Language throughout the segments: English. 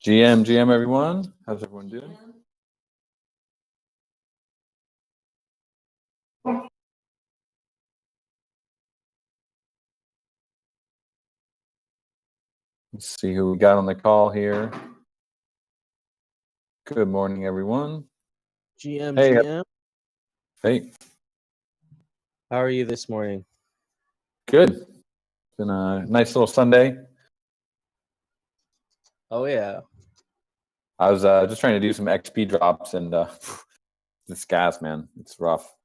GM, everyone. How's everyone doing? Let's see who we got on the call here. Good morning, everyone. GM, Hey. GM. Hey. How are you this morning? Good. It's been a nice little Sunday. Oh, yeah. I was just trying to do some XP drops, and this gas, man, it's rough.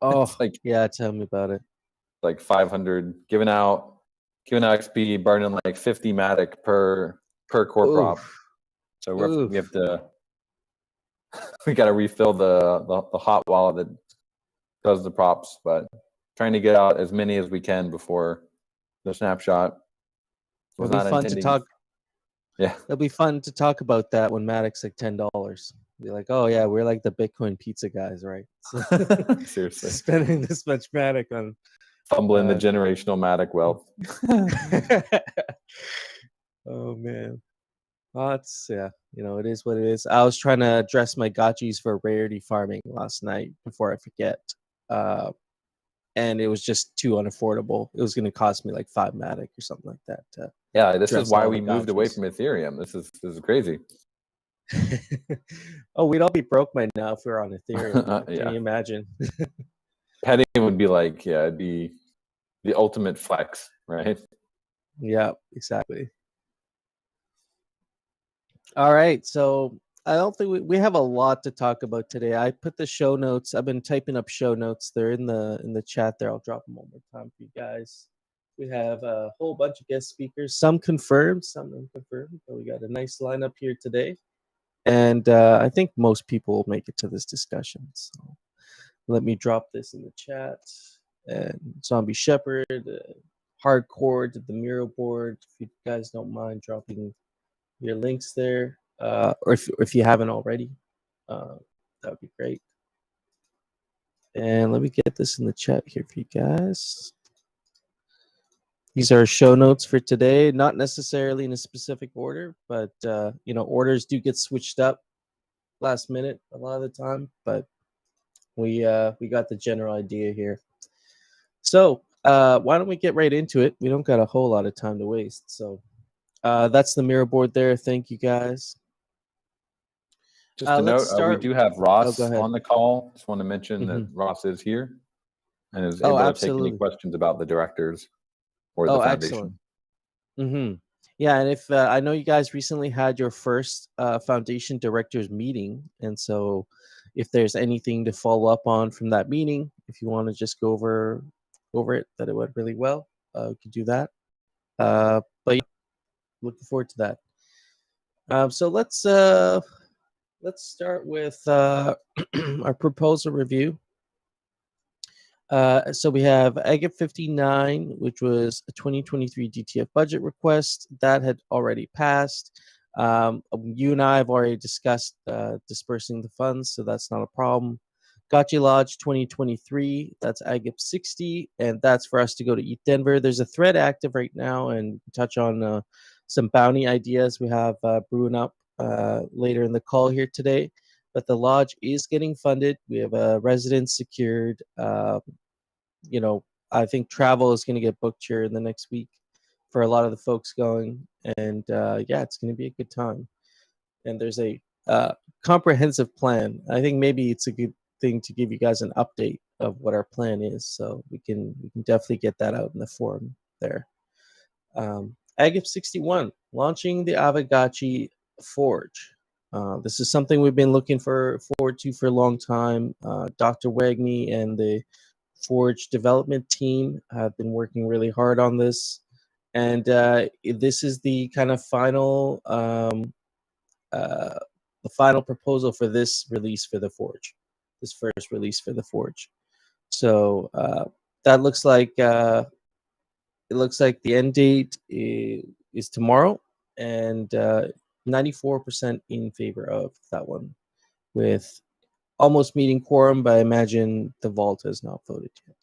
Oh, it's yeah, tell me about it. Like 500 giving out XP, burning like 50 Matic per core prop. So we have to we got to refill the hot wallet that does the props, but trying to get out as many as we can before the snapshot. It'll be fun to talk. Yeah, it'll be fun to talk about that when Matic's like $10. Be like, oh yeah, we're like the Bitcoin pizza guys, right? So seriously, spending this much Matic on fumbling the generational Matic wealth. Oh man, well, it's it is what it is. I was trying to address my gotchis for rarity farming last night before I forget. And it was just too unaffordable. It was going to cost me like 5 Matic or something like that. Yeah, this is why we moved away from Ethereum. This is crazy. Oh, we'd all be broke by now if we were on Ethereum. Can you imagine? Petting would be like, it'd be the ultimate flex, right? Yeah, exactly. All right, so I don't think we have a lot to talk about today. I put the show notes. I've been typing up show notes. They're in the chat there. I'll drop them one more time for you guys. We have a whole bunch of guest speakers, some confirmed, some unconfirmed. But we got a nice lineup here today, and I think most people will make it to this discussion. So let me drop this in the chat. And ZombieShepherd, Hardcore did the Miro board. If you guys don't mind dropping your links there, or if you haven't already, that would be great. And let me get this in the chat here for you guys. These are show notes for today, not necessarily in a specific order, but orders do get switched up last minute a lot of the time, but we got the general idea here. So why don't we get right into it? We don't got a whole lot of time to waste. So that's the mirror board there. Thank you guys. Just a note, we do have Ross on the call. Just want to mention that Ross is here and is able to take any questions about the directors or the foundation. Excellent. Yeah, and if I know you guys recently had your first foundation directors meeting, and so if there's anything to follow up on from that meeting, if you want to just go over it, that it went really well, we could do that. But yeah, looking forward to that. So let's start with our proposal review. So we have Agate 59, which was a 2023 DTF budget request that had already passed. You and I have already discussed dispersing the funds, so that's not a problem. Gotchi Lodge 2023, that's Agate 60, and that's for us to go to ETH Denver. There's a thread active right now, and we can touch on some bounty ideas we have brewing up later in the call here today. But the lodge is getting funded. We have a residence secured. I think travel is going to get booked here in the next week for a lot of the folks going. And it's going to be a good time. And there's a comprehensive plan. I think maybe it's a good thing to give you guys an update of what our plan is. So we can definitely get that out in the forum there. Agate 61, launching the Aavegotchi Forge. This is something we've been looking forward to for a long time. Dr. Wagney and the Forge development team have been working really hard on this, and this is the kind of final proposal for this release for the Forge, this first release for the Forge. So that looks like the end date is tomorrow, and 94% in favor of that one, with almost meeting quorum, but I imagine the vault has not voted yet.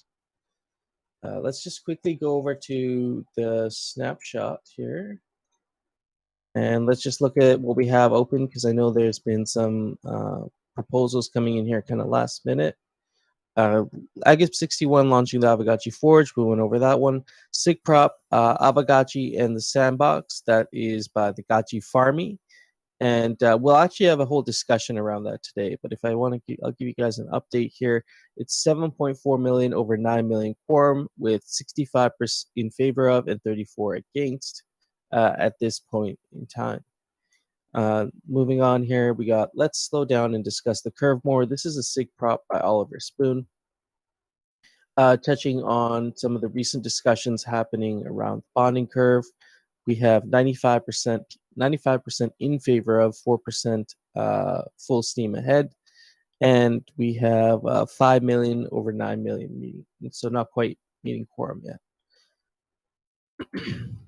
Let's just quickly go over to the snapshot here. And let's just look at what we have open, because I know there's been some proposals coming in here kind of last minute. Agip 61 launching the Aavegotchi Forge. We went over that one. Sig Prop, Aavegotchi and the Sandbox. That is by the Gotchi Farmy. And we'll actually have a whole discussion around that today. But if I want to, I'll give you guys an update here. It's 7.4 million over 9 million quorum, with 65% in favor of and 34 against at this point in time. Moving on here, we got Let's Slow Down and Discuss the Curve More. This is a SIG prop by Oliver Spoon, touching on some of the recent discussions happening around the bonding curve. We have 95% in favor of, 4% full steam ahead. And we have 5 million over 9 million meeting. So not quite meeting quorum yet.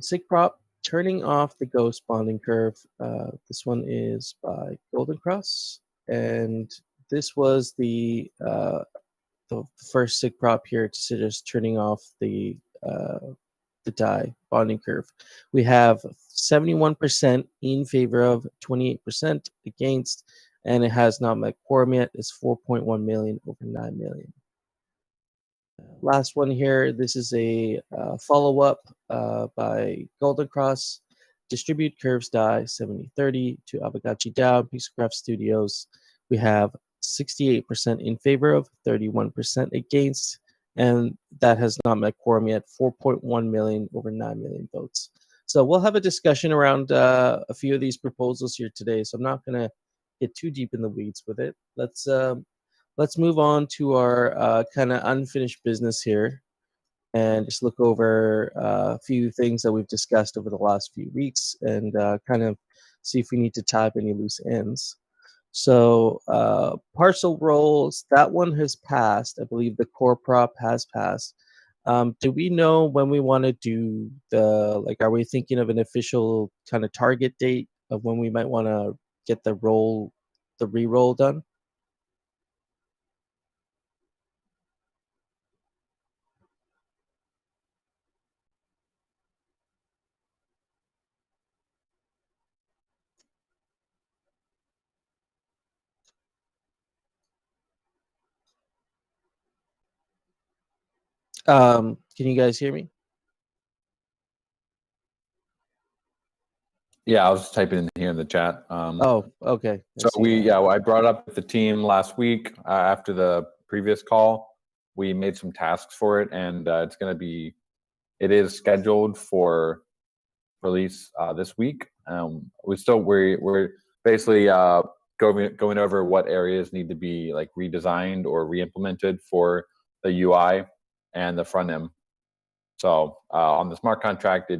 SIG prop, turning off the ghost bonding curve. This one is by Golden Cross. And this was the first SIG prop here to suggest turning off the DAI bonding curve. We have 71% in favor of, 28% against, and it has not met quorum yet. It's 4.1 million over 9 million. Last one here. This is a follow-up by Golden Cross. Distribute curves DAI 7030 to Aavegotchi DAO, Pixelcraft Studios. We have 68% in favor of, 31% against, and that has not met quorum yet. 4.1 million over 9 million votes. So we'll have a discussion around a few of these proposals here today. So I'm not going to get too deep in the weeds with it. Let's move on to our kind of unfinished business here, and just look over a few things that we've discussed over the last few weeks, and kind of see if we need to tie up any loose ends. So parcel rolls, that one has passed. I believe the core prop has passed. Do we know when we want to do the, like, are we thinking of an official kind of target date of when we might want to get the re-roll done? Can you guys hear me? Yeah, I was just typing in here in the chat. Oh, okay. So I brought up with the team last week after the previous call. We made some tasks for it, and it is scheduled for release this week. We're basically going over what areas need to be like redesigned or re-implemented for the UI and the front end. So on the smart contract,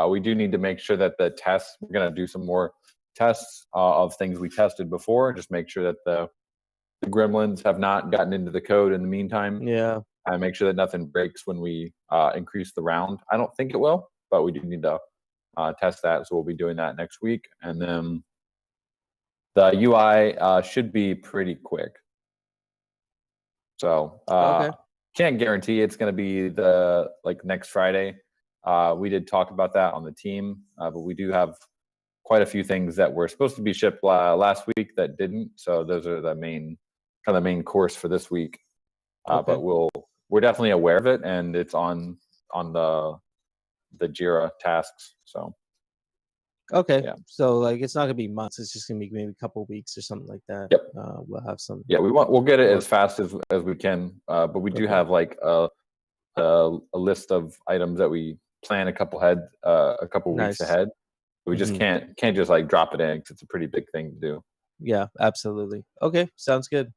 we do need to make sure that the tests, we're going to do some more tests of things we tested before, just make sure that the gremlins have not gotten into the code in the meantime. Yeah. And make sure that nothing breaks when we increase the round. I don't think it will, but we do need to test that. So we'll be doing that next week. And then the UI should be pretty quick. So Okay. can't guarantee it's going to be the next Friday. We did talk about that on the team, but we do have quite a few things that were supposed to be shipped last week that didn't. So those are the main course for this week. Okay. But we're definitely aware of it, and it's on the Jira tasks. So okay, yeah. So like it's not gonna be months. It's just gonna be maybe a couple weeks or something like that. Yep. We'll have some. Yeah, we'll get it as fast as we can. But we do have like a list of items that we plan a couple weeks ahead. We just can't just like drop it in because it's a pretty big thing to do. Yeah, absolutely. Okay, sounds good.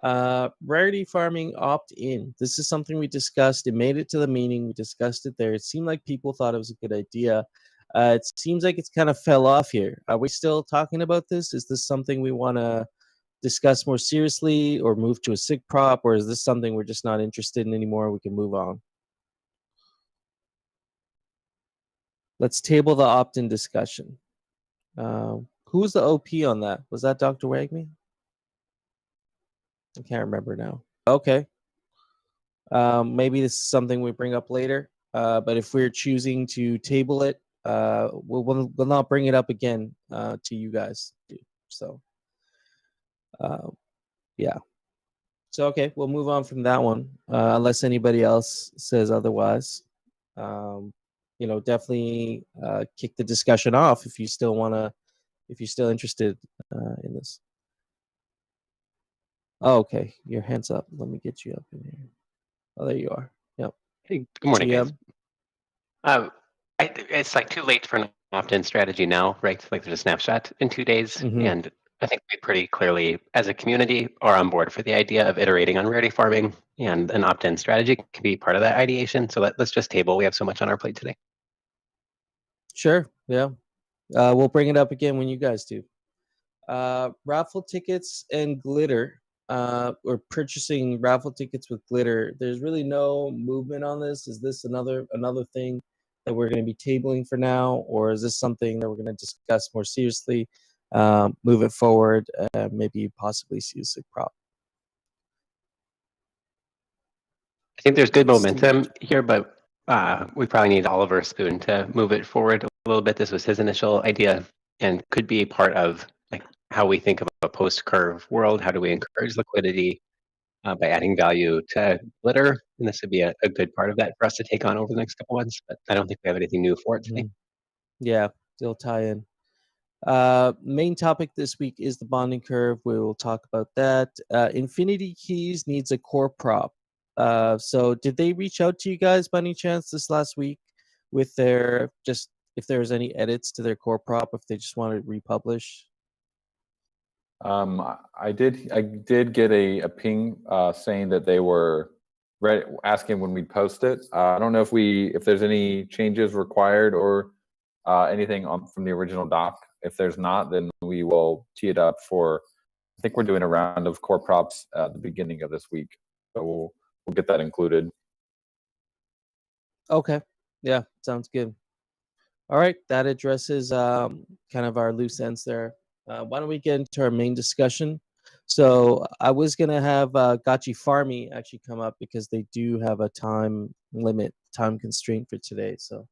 Rarity farming opt-in. This is something we discussed. It made it to the meeting. We discussed it there. It seemed like people thought it was a good idea. It seems like it's kind of fell off here. Are we still talking about this? Is this something we want to discuss more seriously, or move to a SIG prop, or is this something we're just not interested in anymore? We can move on. Let's table the opt-in discussion. Who's the OP on that? Was that Dr. Wagme? I can't remember now. Okay. Maybe this is something we bring up later. But if we're choosing to table it, we'll not bring it up again to you guys. So, yeah. So okay, we'll move on from that one, unless anybody else says otherwise. Definitely kick the discussion off if you still wanna, if you're still interested in this. Oh, okay, your hand's up. Let me get you up in here. Oh, there you are. Yep. Hey, good morning, GM. guys. It's like too late for an opt-in strategy now, right? Like there's a snapshot in 2 days, and I think we pretty clearly, as a community, are on board for the idea of iterating on rarity farming, and an opt-in strategy can be part of that ideation. So let's just table. We have so much on our plate today. Sure. Yeah. We'll bring it up again when you guys do. Raffle tickets and glitter, or purchasing raffle tickets with glitter. There's really no movement on this. Is this another thing that we're going to be tabling for now, or is this something that we're going to discuss more seriously, move it forward, maybe possibly see a sick prop? I think there's good momentum here, but we probably need Oliver Spoon to move it forward a little bit. This was his initial idea and could be part of like how we think of a post-curve world. How do we encourage liquidity by adding value to glitter? And this would be a good part of that for us to take on over the next couple months. But I don't think we have anything new for it today. Yeah, they'll tie in. Main topic this week is the bonding curve. We will talk about that. Infinity Keys needs a core prop. So did they reach out to you guys by any chance this last week with their, just if there was any edits to their core prop, if they just wanted to republish? I did get a ping saying that they were asking when we'd post it. I don't know if there's any changes required or anything from the original doc. If there's not, then we will tee it up for. I think we're doing a round of core props at the beginning of this week, so we'll get that included. Okay, yeah, sounds good. All right, that addresses kind of our loose ends there. Why don't we get into our main discussion? So I was gonna have Gotchi Farmy actually come up because they do have a time constraint for today. So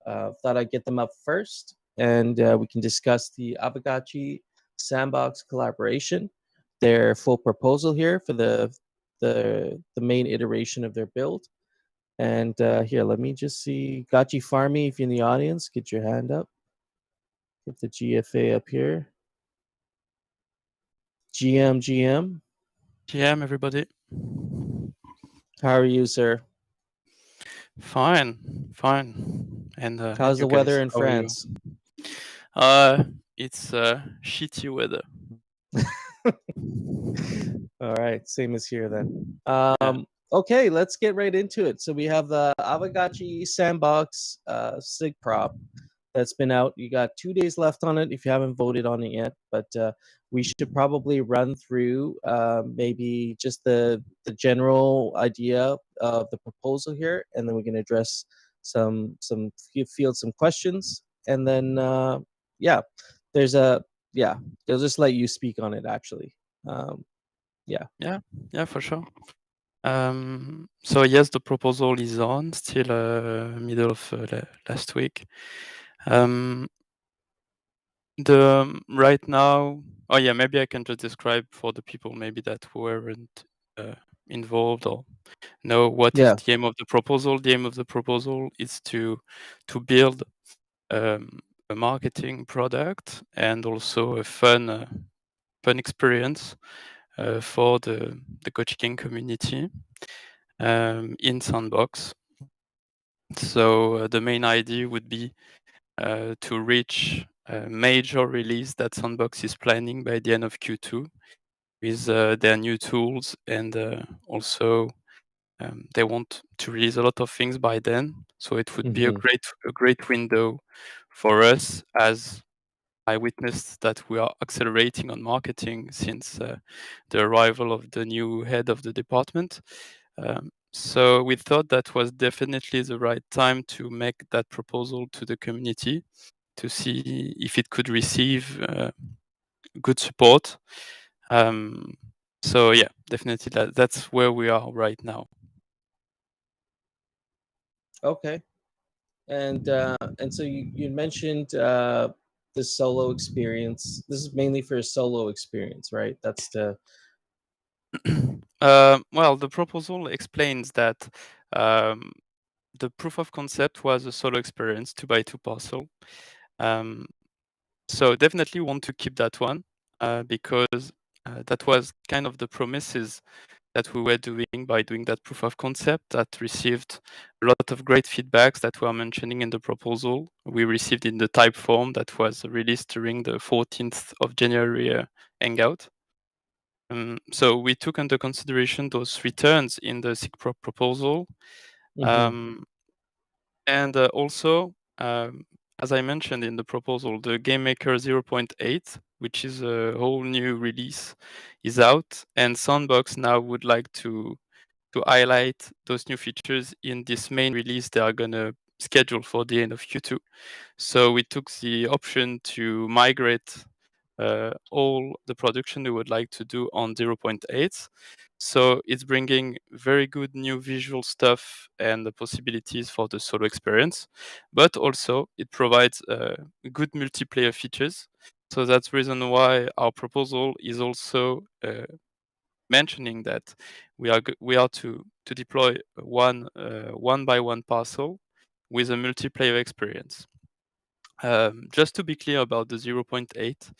thought I'd get them up first, and we can discuss the Aavegotchi Sandbox collaboration, their full proposal here for the main iteration of their build. And here, let me just see. Gotchi Farmy, if you're in the audience, get your hand up. Get the GFA up here. GM. GM, everybody. How are you, sir? Fine. And how's the weather in France? It's shitty weather. All right, same as here then. Okay, let's get right into it. So we have the Aavegotchi Sandbox SIG prop that's been out. You got 2 days left on it if you haven't voted on it yet, but we should probably run through maybe just the general idea of the proposal here, and then we can address field some questions, and then they'll just let you speak on it actually. Yeah, for sure. So yes, the proposal is on still middle of last week. Right now, maybe I can just describe for the people maybe that weren't involved or know what is the aim of the proposal. The aim of the proposal is to build a marketing product and also a fun experience for the Gotchi King community in Sandbox. So the main idea would be to reach a major release that Sandbox is planning by the end of Q2 with their new tools, and also they want to release a lot of things by then. So it would be a great window for us, as I witnessed that we are accelerating on marketing since the arrival of the new head of the department. So we thought that was definitely the right time to make that proposal to the community to see if it could receive good support. So yeah, definitely that's where we are right now. Okay. And so you mentioned the solo experience. This is mainly for a solo experience, right? That's the Well, the proposal explains that the proof of concept was a solo experience, 2x2 parcel. So definitely want to keep that one because that was kind of the promises that we were doing by doing that proof of concept that received a lot of great feedbacks that we are mentioning in the proposal. We received in the type form that was released during the 14th of January Hangout. So we took into consideration those returns in the SIGPROP proposal. And also, as I mentioned in the proposal, the GameMaker 0.8, which is a whole new release, is out, and Sandbox now would like to highlight those new features in this main release they are gonna schedule for the end of Q2. So we took the option to migrate all the production we would like to do on 0.8. So it's bringing very good new visual stuff and the possibilities for the solo experience, but also it provides good multiplayer features. So that's the reason why our proposal is also mentioning that we are to deploy one by one parcel with a multiplayer experience. Just to be clear about the 0.8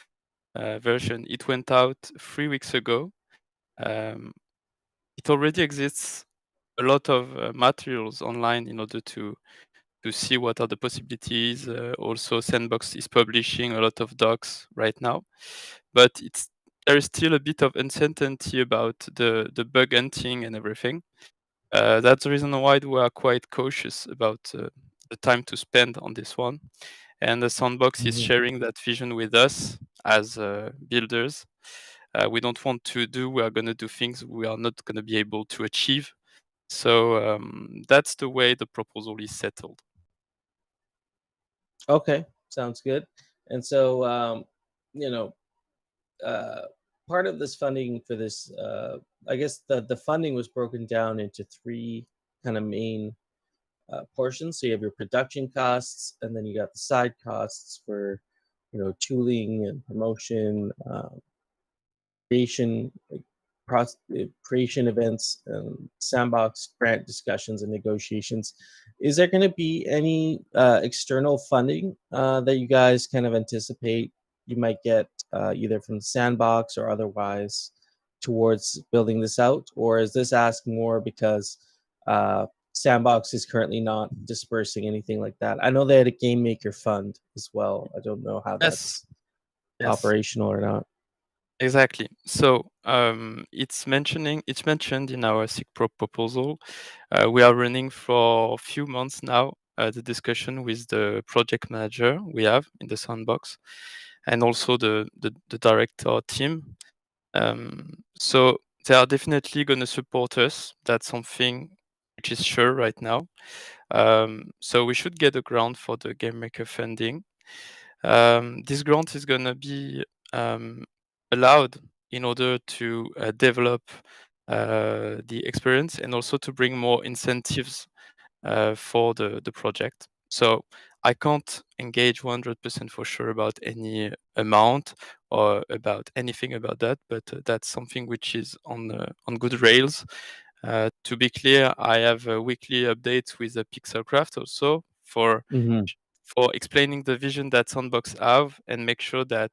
version, it went out 3 weeks ago. It already exists a lot of materials online in order to see what are the possibilities. Also, Sandbox is publishing a lot of docs right now, but there is still a bit of uncertainty about the bug hunting and everything. That's the reason why we are quite cautious about the time to spend on this one. And the Sandbox is sharing that vision with us as builders. We don't want we are going to do things we are not going to be able to achieve. So that's the way the proposal is settled. Okay, sounds good. And so, part of this funding for this, I guess the funding was broken down into three kind of main portions. So you have your production costs, and then you got the side costs for, tooling and promotion, creation, creation events, sandbox grant discussions and negotiations. Is there going to be any external funding that you guys kind of anticipate you might get either from the sandbox or otherwise towards building this out? Or is this ask more because sandbox is currently not dispersing anything like that? I know they had a game maker fund as well. I don't know how that's operational or not. Exactly. So it's mentioned in our SIGPROP proposal. We are running for a few months now the discussion with the project manager we have in the sandbox, and also the director team. So they are definitely going to support us. That's something which is sure right now. So we should get a grant for the Game Maker funding. This grant is going to be allowed in order to develop the experience and also to bring more incentives for the project. So I can't engage 100% for sure about any amount or about anything about that, but that's something which is on good rails. To be clear, I have weekly updates with the Pixelcraft also for explaining the vision that Sandbox have and make sure that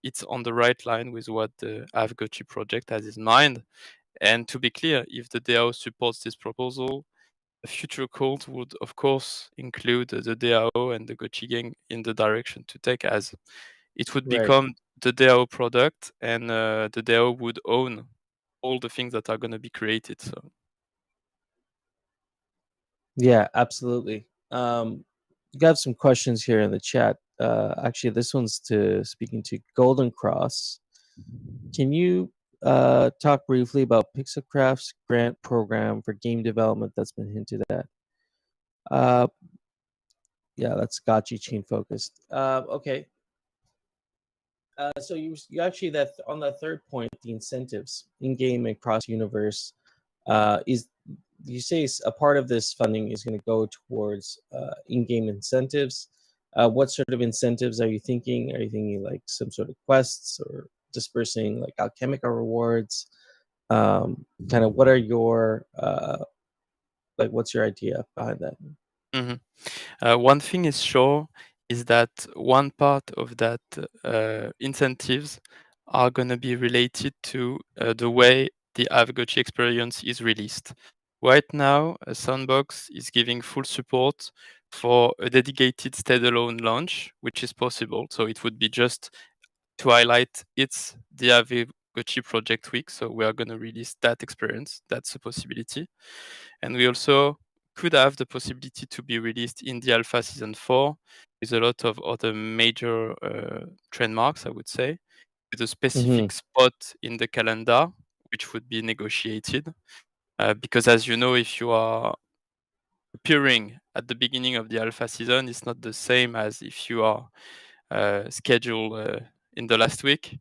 it's on the right line with what the Aavegotchi project has in mind. And to be clear, if the DAO supports this proposal, a future calls would, of course, include the DAO and the Gotchi gang in the direction to take, as it would become the DAO product, and the DAO would own all the things that are going to be created. So, yeah, absolutely. You got some questions here in the chat. Actually, this one's speaking to Golden Cross. Can you talk briefly about Pixelcraft's grant program for game development that's been hinted at? Yeah, that's Gotchi chain focused. Okay. So you actually, that on the third point, the incentives in game and cross universe, is you say a part of this funding is going to go towards in-game incentives. What sort of incentives are you thinking? Are you thinking like some sort of quests or dispersing like alchemical rewards? Kind of what are your what's your idea behind that? One thing is sure is that one part of that incentives are going to be related to the way the Aavegotchi experience is released. Right now, Sandbox is giving full support for a dedicated standalone launch, which is possible. So it would be just to highlight it's the Aavegotchi project week. So we are going to release that experience. That's a possibility. And we also could have the possibility to be released in the alpha season 4 with a lot of other major trademarks, I would say, with a specific spot in the calendar, which would be negotiated. Because as you know, if you are appearing at the beginning of the alpha season, it's not the same as if you are scheduled in the last week.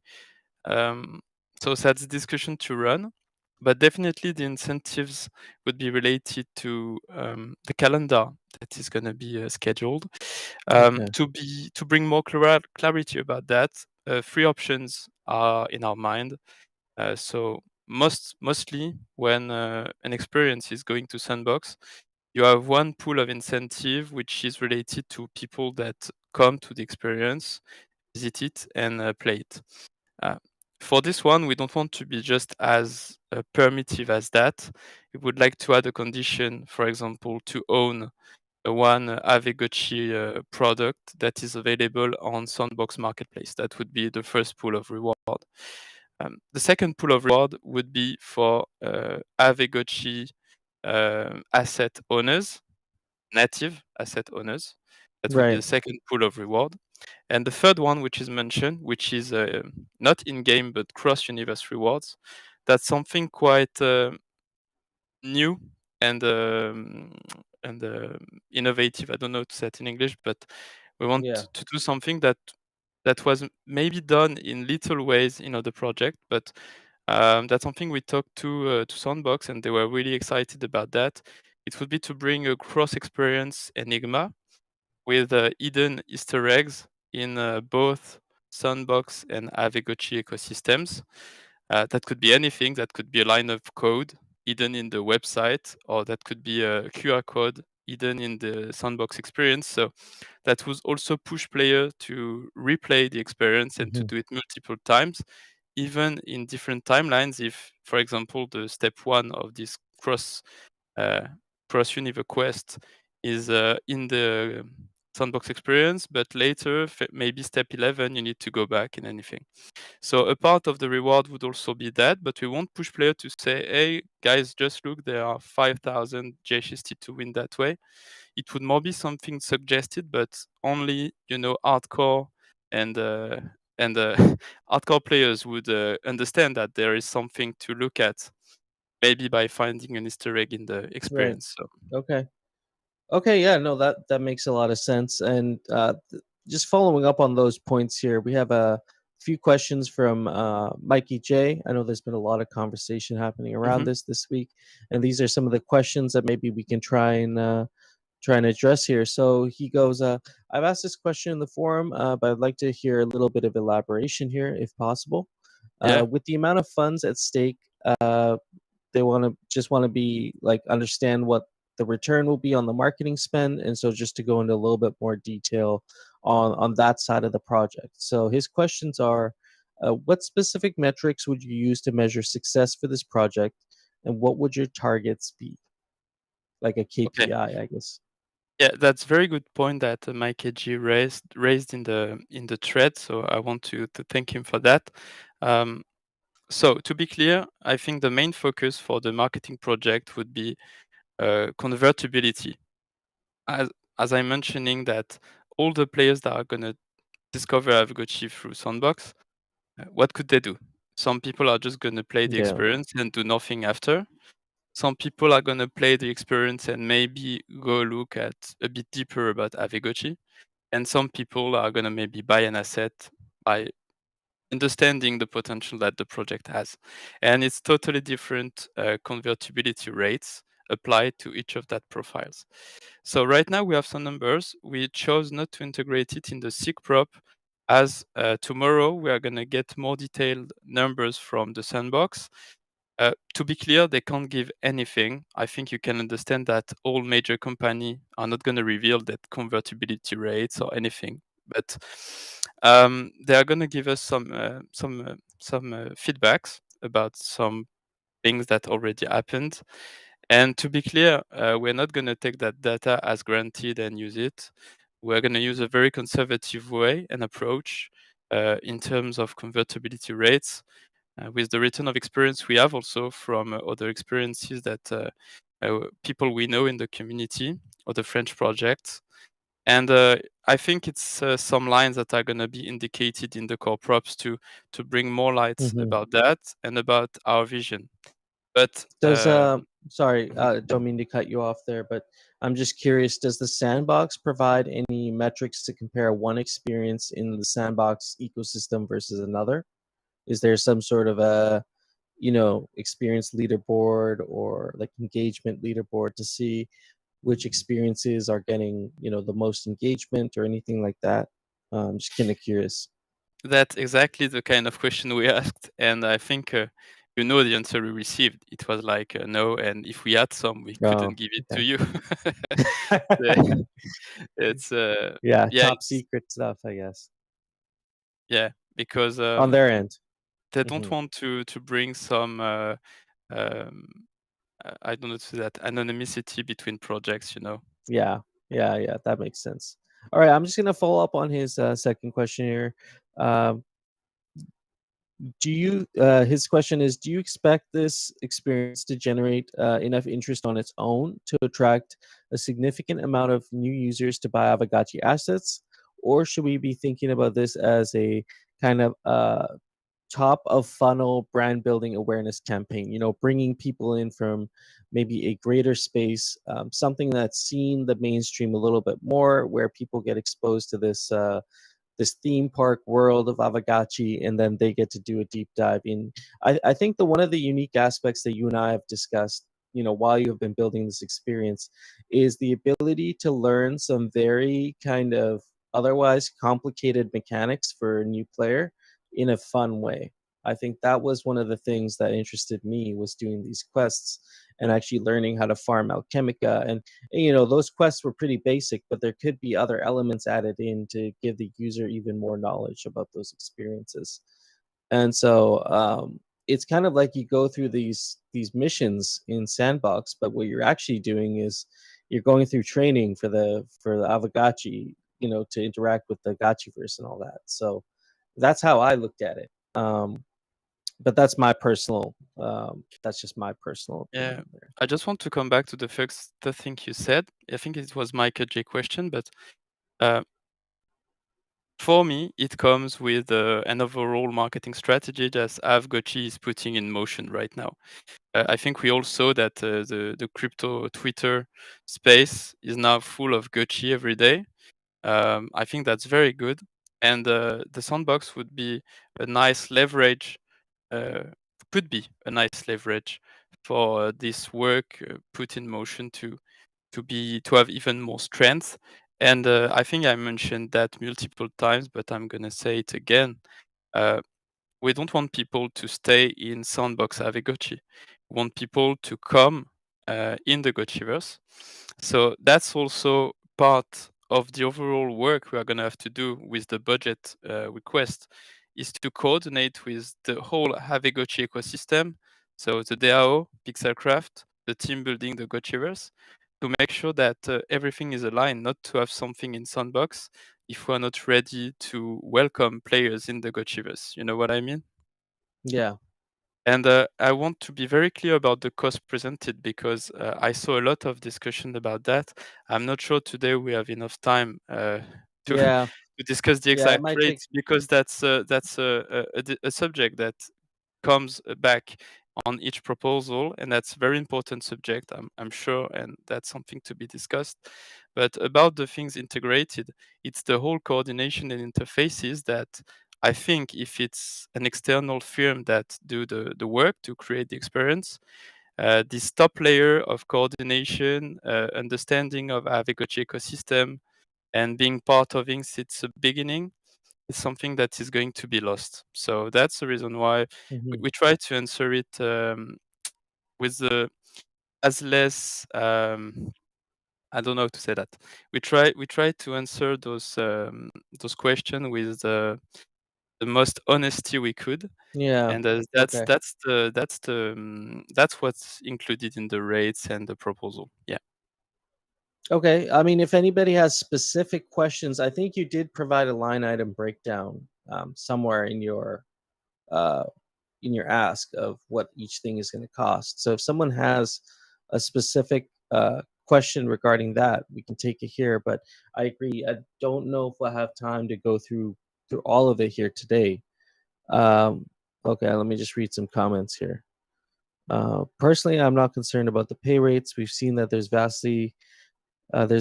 So that's a discussion to run, but definitely the incentives would be related to the calendar that is going to be scheduled. To bring more clarity about that, 3 options are in our mind. So mostly when an experience is going to Sandbox, you have one pool of incentive which is related to people that come to the experience, visit it, and play it. For this one, we don't want to be just as permissive as that. We would like to add a condition, for example, to own one Aavegotchi product that is available on Sandbox Marketplace. That would be the first pool of reward. The second pool of reward would be for Aavegotchi asset owners, native asset owners. That would be the second pool of reward. And the third one, which is mentioned, which is not in-game but cross-universe rewards, that's something quite new and innovative. I don't know how to say it in English, but we want to do something that was maybe done in little ways in other project, but that's something we talked to Sandbox, and they were really excited about that. It would be to bring a cross-experience Enigma with hidden Easter eggs in both Sandbox and Aavegotchi ecosystems. That could be anything. That could be a line of code hidden in the website, or that could be a QR code hidden in the Sandbox experience. So that would also push players to replay the experience and to do it multiple times, even in different timelines. If, for example, the step 1 of this cross-universe quest is in the Sandbox experience, but later, maybe step 11, you need to go back and anything. So a part of the reward would also be that, but we won't push players to say, hey, guys, just look, there are 5,000 JST to win that way. It would more be something suggested, but only, hardcore and hardcore players would understand that there is something to look at, maybe by finding an Easter egg in the experience. So. Okay, yeah, no, that makes a lot of sense. And just following up on those points here, we have a few questions from Mikey J. I know there's been a lot of conversation happening around this week, and these are some of the questions that maybe we can try and address here. So he goes, I've asked this question in the forum, but I'd like to hear a little bit of elaboration here, if possible. With the amount of funds at stake, they want to be like understand what the return will be on the marketing spend, and so just to go into a little bit more detail on that side of the project. So his questions are, what specific metrics would you use to measure success for this project, and what would your targets be? Like a KPI, I guess. Yeah, that's very good point that Mike G raised in the thread. So I want to thank him for that. So to be clear, I think the main focus for the marketing project would be convertibility. As I'm mentioning that all the players that are going to discover Aavegotchi through Sandbox, what could they do? Some people are just going to play the experience and do nothing after. Some people are going to play the experience and maybe go look at a bit deeper about Aavegotchi. And some people are going to maybe buy an asset by understanding the potential that the project has. And it's totally different convertibility rates apply to each of that profiles. So right now we have some numbers. We chose not to integrate it in the SIG prop, as tomorrow we are going to get more detailed numbers from the sandbox. To be clear, they can't give anything. I think you can understand that all major companies are not going to reveal that convertibility rates or anything, but they are going to give us some feedbacks about some things that already happened. And to be clear, we're not going to take that data as granted and use it. We're going to use a very conservative way and approach in terms of convertibility rates. With the return of experience we have also from other experiences that people we know in the community or the French projects. And I think it's some lines that are going to be indicated in the core props to bring more light about that and about our vision. But does sorry, don't mean to cut you off there, but I'm just curious, does the sandbox provide any metrics to compare one experience in the sandbox ecosystem versus another? Is there some sort of a, experience leaderboard or like engagement leaderboard to see which experiences are getting, the most engagement or anything like that? I'm just kind of curious. That's exactly the kind of question we asked, and I think you know the answer we received. It was like no, and if we had some, we couldn't give it to you. It's top secret stuff, I guess. Yeah, because on their end, they don't want to bring some I don't know to say that anonymity between projects, Yeah, that makes sense. All right, I'm just gonna follow up on his second question here. His question is, do you expect this experience to generate enough interest on its own to attract a significant amount of new users to buy Aavegotchi assets, or should we be thinking about this as a kind of top of funnel brand building awareness campaign, bringing people in from maybe a greater space, something that's seen the mainstream a little bit more, where people get exposed to this theme park world of Aavegotchi, and then they get to do a deep dive in. I think one of the unique aspects that you and I have discussed, while you have been building this experience, is the ability to learn some very kind of otherwise complicated mechanics for a new player in a fun way. I think that was one of the things that interested me, was doing these quests and actually learning how to farm Alchemica. And those quests were pretty basic, but there could be other elements added in to give the user even more knowledge about those experiences. And so it's kind of like you go through these missions in Sandbox, but what you're actually doing is you're going through training for the Aavegotchi, to interact with the Gotchiverse and all that. So that's how I looked at it. But that's my personal that's just my personal opinion there. I just want to come back to the first thing you said. I think it was Michael J question, but for me it comes with an overall marketing strategy that Aavegotchi is putting in motion right now. I think we all saw that the crypto Twitter space is now full of Gotchi every day. I think that's very good, and the sandbox would be a nice leverage. Could be a nice leverage for this work put in motion to have even more strength. And I think I mentioned that multiple times, but I'm gonna say it again. We don't want people to stay in Sandbox Aavegotchi. We want people to come in the Gotchiverse. So that's also part of the overall work we are going to have to do with the budget request, is to coordinate with the whole Aavegotchi ecosystem. So the DAO, Pixelcraft, the team building the Gotchiverse, to make sure that everything is aligned, not to have something in Sandbox if we're not ready to welcome players in the Gotchiverse. You know what I mean? Yeah. And I want to be very clear about the cost presented, because I saw a lot of discussion about that. I'm not sure today we have enough time to to discuss the exact rates, because that's a subject that comes back on each proposal, and that's a very important subject, I'm sure, and that's something to be discussed. But about the things integrated, it's the whole coordination and interfaces that I think, if it's an external firm that do the work to create the experience, this top layer of coordination, understanding of Aavegotchi ecosystem, and being part of it since the beginning is something that is going to be lost. So that's the reason why we try to answer it with the as less. I don't know how to say that. We try to answer those questions with the most honesty we could. Yeah. And that's what's included in the rates and the proposal. Yeah. Okay. I mean, if anybody has specific questions, I think you did provide a line item breakdown somewhere in your ask of what each thing is going to cost. So if someone has a specific question regarding that, we can take it here. But I agree. I don't know if we'll have time to go through all of it here today. Okay, let me just read some comments here. Personally, I'm not concerned about the pay rates. We've seen that there's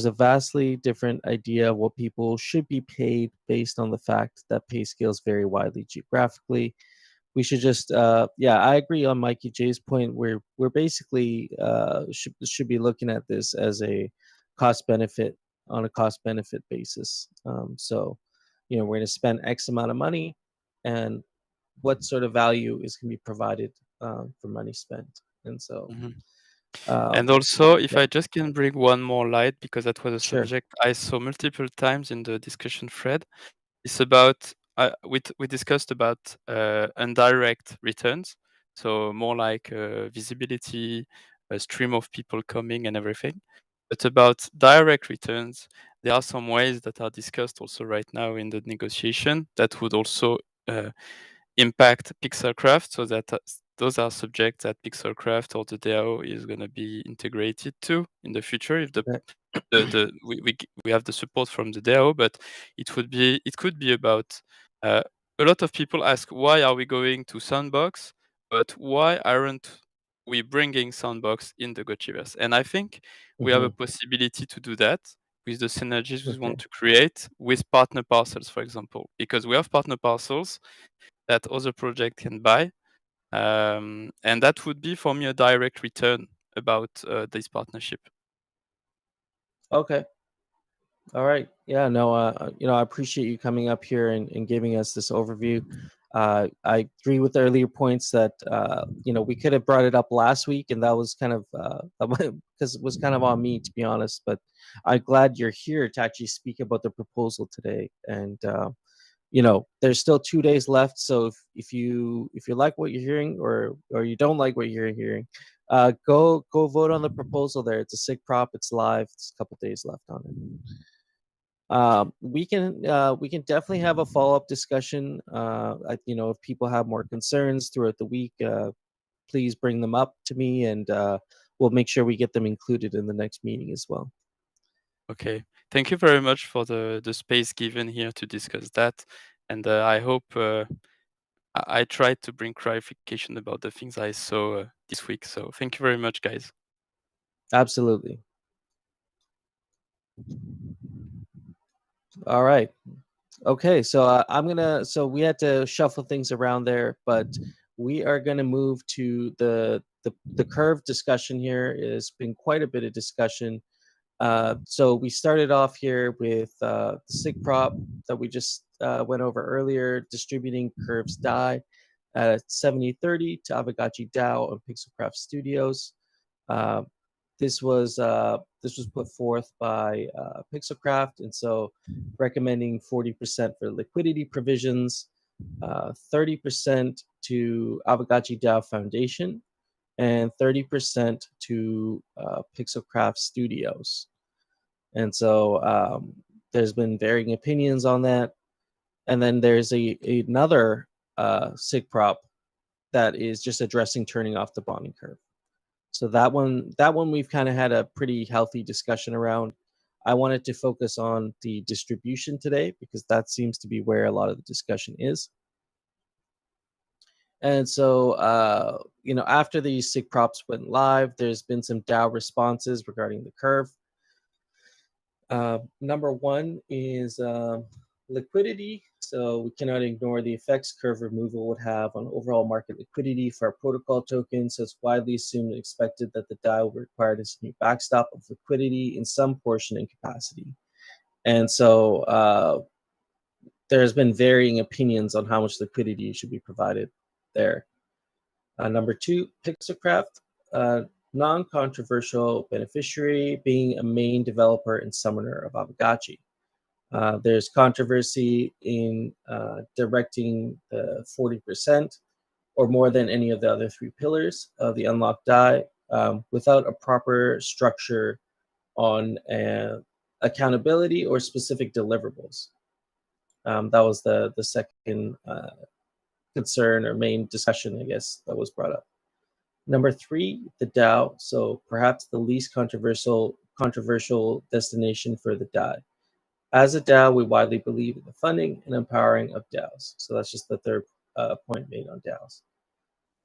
a vastly different idea of what people should be paid based on the fact that pay scales vary widely geographically. We should just, yeah, I agree on Mikey J's point. We're basically should be looking at this as a cost benefit basis. So, we're going to spend X amount of money, and what sort of value is going to be provided for money spent. And so, And also, if yeah. I just can bring one more light, because that was a Sure. subject I saw multiple times in the discussion thread. It's about we discussed about indirect returns, so more like visibility, a stream of people coming and everything. But about direct returns, there are some ways that are discussed also right now in the negotiation that would also impact Pixelcraft, so that those are subjects that Pixelcraft or the DAO is going to be integrated to in the future if we have the support from the DAO. But it could be about a lot of people ask, why are we going to Sandbox, but why aren't we bringing Sandbox in the Gotchiverse? And I think we have a possibility to do that with the synergies we want to create with partner parcels, for example, because we have partner parcels that other project can buy. And that would be for me a direct return about this partnership. Okay. All right. Yeah, no, I appreciate you coming up here and giving us this overview. I agree with the earlier points that, we could have brought it up last week, and that was kind of, because it was kind of on me, to be honest, but I'm glad you're here to actually speak about the proposal today. And, there's still 2 days left. So if you like what you're hearing, or you don't like what you're hearing, go vote on the proposal there. It's a SIG prop. It's live. It's a couple days left on it. We can definitely have a follow-up discussion. If people have more concerns throughout the week, please bring them up to me, and we'll make sure we get them included in the next meeting as well. Okay, thank you very much for the space given here to discuss that, and I hope I tried to bring clarification about the things I saw this week. So thank you very much, guys. Absolutely. All right. Okay, so so we had to shuffle things around there, but we are gonna move to the curve discussion here. It's been quite a bit of discussion. So we started off here with the SIG prop that we just went over earlier, distributing curves die at 70/30 to Aavegotchi DAO and Pixelcraft Studios. This was put forth by Pixelcraft, and so recommending 40% for liquidity provisions, 30% to Aavegotchi DAO Foundation, and 30% to Pixelcraft Studios. And so there's been varying opinions on that. And then there's another SIG prop that is just addressing turning off the bonding curve. So that one we've kind of had a pretty healthy discussion around. I wanted to focus on the distribution today because that seems to be where a lot of the discussion is. And so, after these SIG props went live, there's been some DAO responses regarding the curve. Number one is Liquidity. So we cannot ignore the effects curve removal would have on overall market liquidity for our protocol tokens. So it's widely assumed and expected that the DAO will require this new backstop of liquidity in some portion and capacity. And so there's been varying opinions on how much liquidity should be provided there. Number 2, Pixelcraft, non-controversial beneficiary, being a main developer and summoner of Aavegotchi. There's controversy in directing the 40% or more than any of the other 3 pillars of the unlocked DAI without a proper structure on accountability or specific deliverables. That was the second concern or main discussion, I guess, that was brought up. Number 3, the DAO. So perhaps the least controversial destination for the DAI. As a DAO, we widely believe in the funding and empowering of DAOs. So that's just the third point made on DAOs.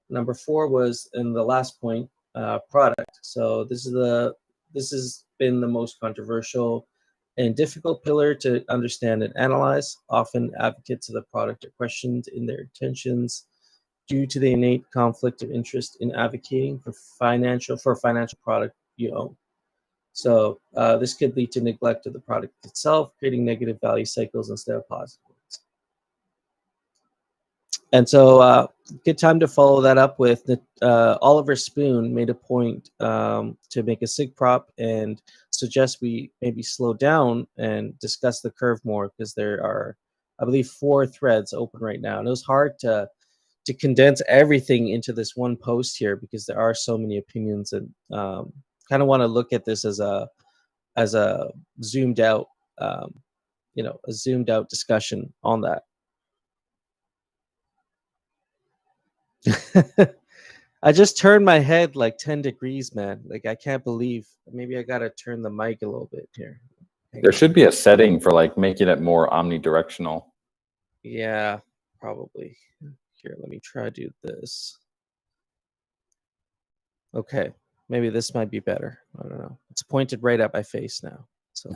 Number 4 was, and the last point, product. So this has been the most controversial and difficult pillar to understand and analyze. Often advocates of the product are questioned in their intentions due to the innate conflict of interest in advocating for a financial product you own. So this could lead to neglect of the product itself, creating negative value cycles instead of positive ones. And so good time to follow that up with Oliver Spoon made a point to make a SIG prop and suggest we maybe slow down and discuss the curve more, because there are, I believe, 4 threads open right now. And it was hard to condense everything into this one post here because there are so many opinions, and kind of want to look at this as a zoomed out, a zoomed out discussion on that. I just turned my head like 10 degrees, man. Like, I can't believe. Maybe I gotta turn the mic a little bit here. There should be a setting for like making it more omnidirectional. Yeah, probably. Here, let me try to do this. Okay, maybe this might be better. I don't know. It's pointed right at my face now. So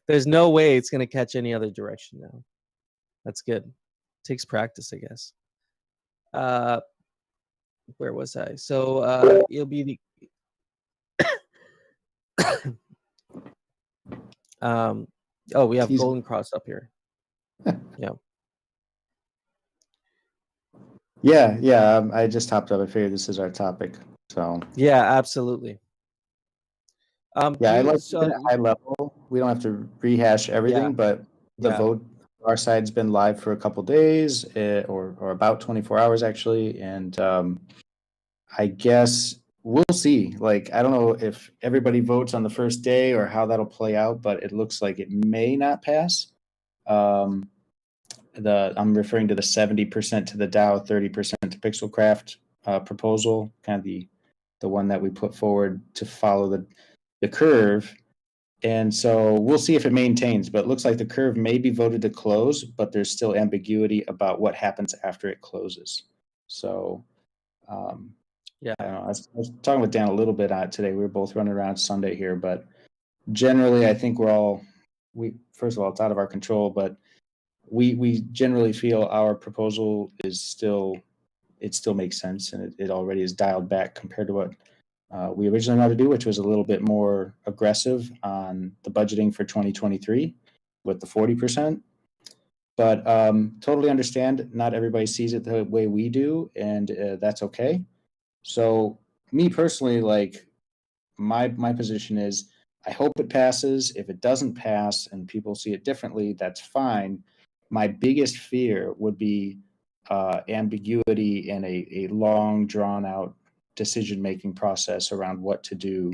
there's no way it's gonna catch any other direction now. That's good. Takes practice, I guess. Where was I? So it'll be the oh, we have Golden Cross up here. Yeah. I just hopped up. I figured this is our topic. So yeah, absolutely. I like it at high level. We don't have to rehash everything, but the vote, our side's been live for a couple days, or about 24 hours actually, and I guess we'll see. Like, I don't know if everybody votes on the first day or how that'll play out, but it looks like it may not pass. I'm referring to the 70% to the DAO, 30% to Pixelcraft proposal, kind of the one that we put forward to follow the curve. And so we'll see if it maintains, but it looks like the curve may be voted to close, but there's still ambiguity about what happens after it closes. So I don't know. I was talking with Dan a little bit on it today. We were both running around Sunday here, but generally I think first of all, it's out of our control, but we generally feel our proposal is still makes sense, and it already is dialed back compared to what we originally wanted to do, which was a little bit more aggressive on the budgeting for 2023 with the 40%. But totally understand not everybody sees it the way we do, and that's okay. So me personally, like my position is, I hope it passes. If it doesn't pass and people see it differently, that's fine. My biggest fear would be ambiguity and a long, drawn-out decision-making process around what to do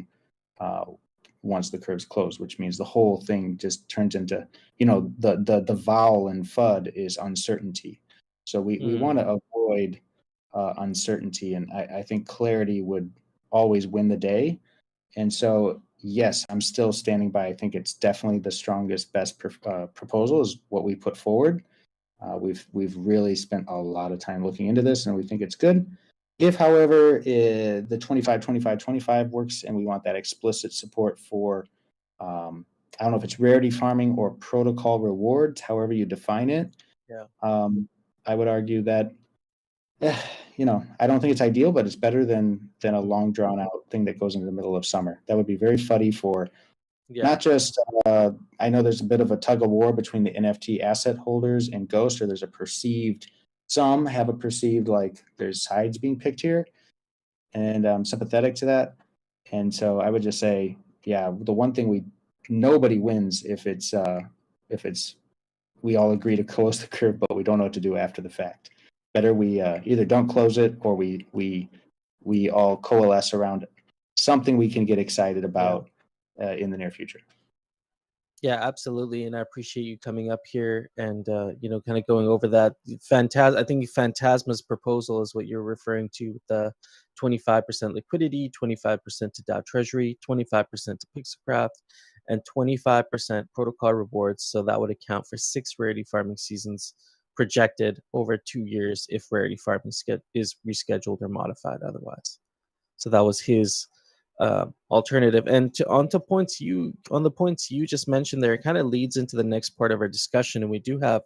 once the curve's closed, which means the whole thing just turns into, the vowel in FUD is uncertainty. So we want to avoid uncertainty, and I think clarity would always win the day. And so, yes, I'm still standing by. I think it's definitely the strongest, best proposal is what we put forward. We've really spent a lot of time looking into this, and we think it's good. If, however, the 25-25-25 works, and we want that explicit support for I don't know if it's rarity farming or protocol rewards, however you define it. Yeah. I would argue that, I don't think it's ideal, but it's better than a long drawn out thing that goes into the middle of summer. That would be very fuddy for not just, I know there's a bit of a tug of war between the NFT asset holders and Ghost, or there's some have a perceived like there's sides being picked here, and I'm sympathetic to that. And so I would just say, yeah, the one thing nobody wins if it's we all agree to close the curve, but we don't know what to do after the fact. Better we either don't close it, or we all coalesce around something we can get excited about in the near future. Yeah, absolutely, and I appreciate you coming up here and kind of going over that. I think Phantasma's proposal is what you're referring to, with the 25% liquidity, 25% to DAO Treasury, 25% to Pixelcraft, and 25% protocol rewards. So that would account for 6 rarity farming seasons projected over 2 years if rarity farming is rescheduled or modified otherwise. So that was his alternative. And on the points you just mentioned there, it kind of leads into the next part of our discussion. And we do have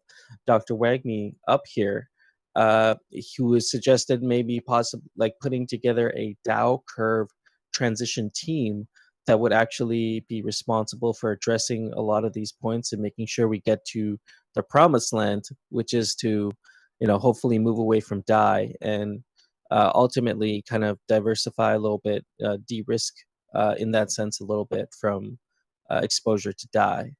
Dr. Wagme up here, who has suggested maybe possibly like putting together a DAO curve transition team that would actually be responsible for addressing a lot of these points and making sure we get to the promised land, which is to, hopefully move away from DAI and ultimately kind of diversify a little bit, de-risk in that sense a little bit from exposure to DAI.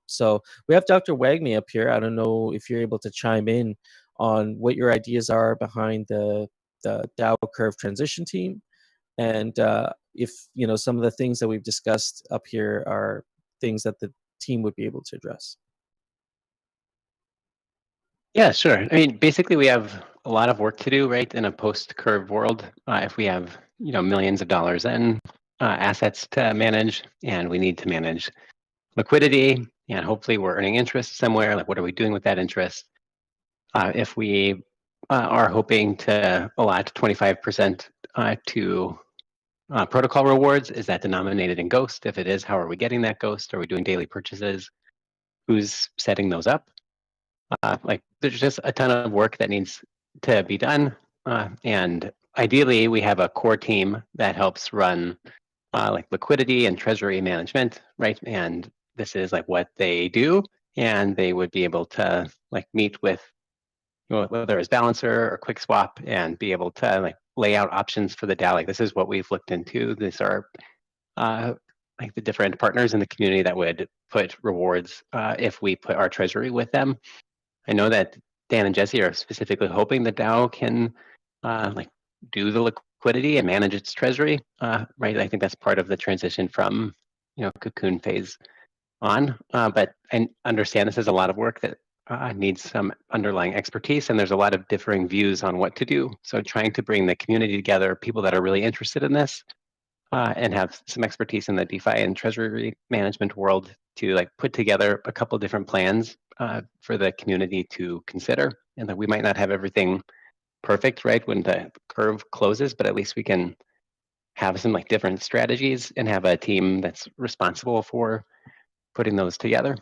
So we have Dr. Wagme up here. I don't know if you're able to chime in on what your ideas are behind the DAO curve transition team, and if some of the things that we've discussed up here are things that the team would be able to address. Yeah, sure. I mean, basically, we have a lot of work to do, right, in a post-curve world. If we have millions of dollars in assets to manage, and we need to manage liquidity, and hopefully we're earning interest somewhere. Like, what are we doing with that interest? If we are hoping to allot 25% to protocol rewards, is that denominated in Ghost? If it is, how are we getting that Ghost? Are we doing daily purchases? Who's setting those up? There's just a ton of work that needs to be done, and ideally we have a core team that helps run liquidity and treasury management, right? And this is what they do, and they would be able to meet with whether it's Balancer or QuickSwap and be able to lay out options for the DAO. This is what we've looked into. These are the different partners in the community that would put rewards if we put our treasury with them. I know that Dan and Jesse are specifically hoping the DAO can do the liquidity and manage its treasury, right? I think that's part of the transition from cocoon phase on. But I understand this is a lot of work that needs some underlying expertise, and there's a lot of differing views on what to do. So trying to bring the community together, people that are really interested in this, and have some expertise in the DeFi and treasury management world to put together a couple different plans for the community to consider. And that we might not have everything perfect, right, when the curve closes, but at least we can have some different strategies and have a team that's responsible for putting those together.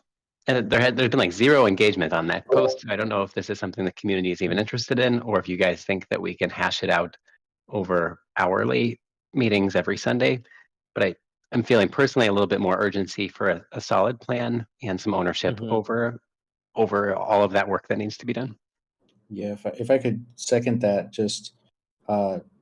And there's been zero engagement on that post. I don't know if this is something the community is even interested in, or if you guys think that we can hash it out over hourly meetings every Sunday. But I'm feeling personally a little bit more urgency for a solid plan and some ownership over all of that work that needs to be done. Yeah, if I could second that, just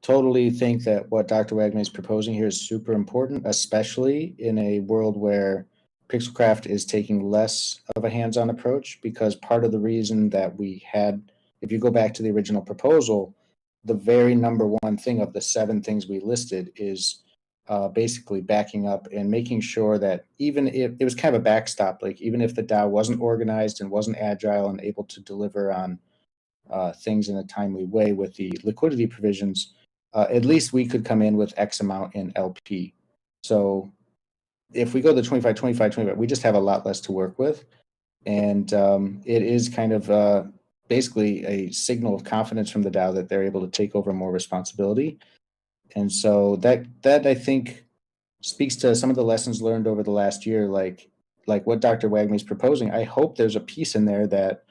totally think that what Dr. Wagme is proposing here is super important, especially in a world where Pixelcraft is taking less of a hands-on approach, because part of the reason that we had, if you go back to the original proposal, the very number one thing of the 7 things we listed is basically backing up and making sure that even if it was kind of a backstop, even if the DAO wasn't organized and wasn't agile and able to deliver on things in a timely way with the liquidity provisions, at least we could come in with X amount in LP. So if we go to 25, 25, 25, we just have a lot less to work with. And it is kind of basically a signal of confidence from the DAO that they're able to take over more responsibility. And so that I think speaks to some of the lessons learned over the last year. like what Dr. Wagme is proposing, I hope there's a piece in there that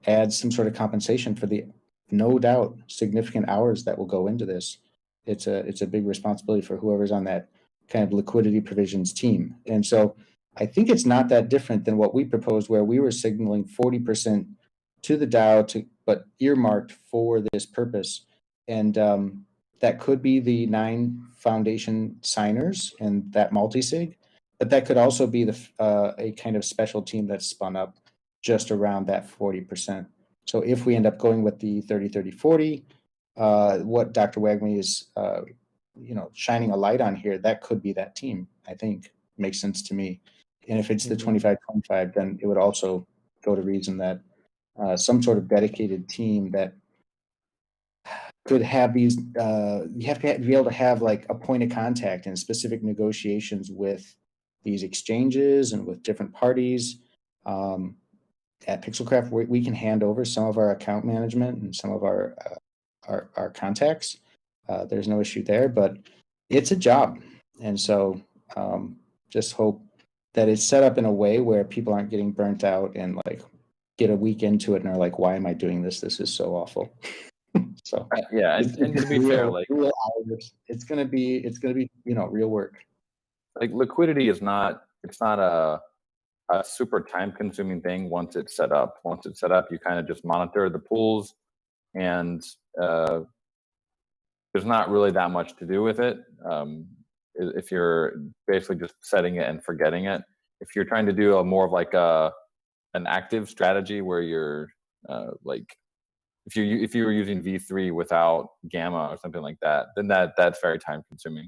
adds some sort of compensation for the no doubt significant hours that will go into this. It's a big responsibility for whoever's on that kind of liquidity provisions team. And so I think it's not that different than what we proposed, where we were signaling 40% to the DAO, but earmarked for this purpose. And that could be the 9 foundation signers and that multi-sig, but that could also be a kind of special team that's spun up just around that 40%. So if we end up going with the 30-30-40, what Dr. Wagme is shining a light on here, that could be that team. I think makes sense to me. And if it's the 25-25, then it would also go to reason that some sort of dedicated team that could have these, you have to be able to have like a point of contact and specific negotiations with these exchanges and with different parties. At Pixelcraft, we can hand over some of our account management and some of our contacts. There's no issue there, but it's a job. And so just hope that it's set up in a way where people aren't getting burnt out and like get a week into it and are like, why am I doing this? This is so awful. So yeah, and to be fair, like real hours. It's gonna be real work. Like liquidity is not, it's not a super time consuming thing once it's set up. Once it's set up, you kind of just monitor the pools, and there's not really that much to do with it. If you're basically just setting it and forgetting it. If you're trying to do a more of like an active strategy where you're like, if you were using V3 without Gamma or something like that, then that's very time consuming.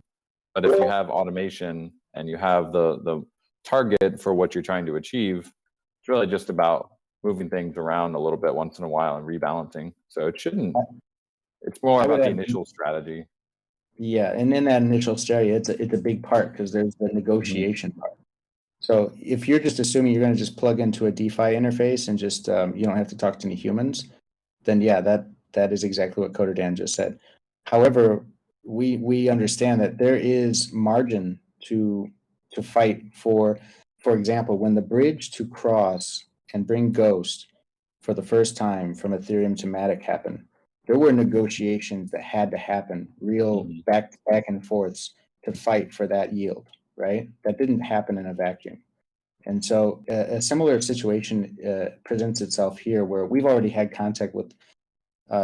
But if you have automation and you have the target for what you're trying to achieve, it's really just about moving things around a little bit once in a while and rebalancing. So it shouldn't, it's more about the initial strategy. Yeah, and in that initial strategy, it's a big part because there's the negotiation part. So if you're just assuming you're going to just plug into a DeFi interface and just you don't have to talk to any humans, then yeah, that is exactly what Coder Dan just said. However, we understand that there is margin to fight for example, when the bridge to cross and bring Ghost for the first time from Ethereum to Matic happened, there were negotiations that had to happen, real back and forths to fight for that yield, right? That didn't happen in a vacuum. And so a similar situation presents itself here, where we've already had contact with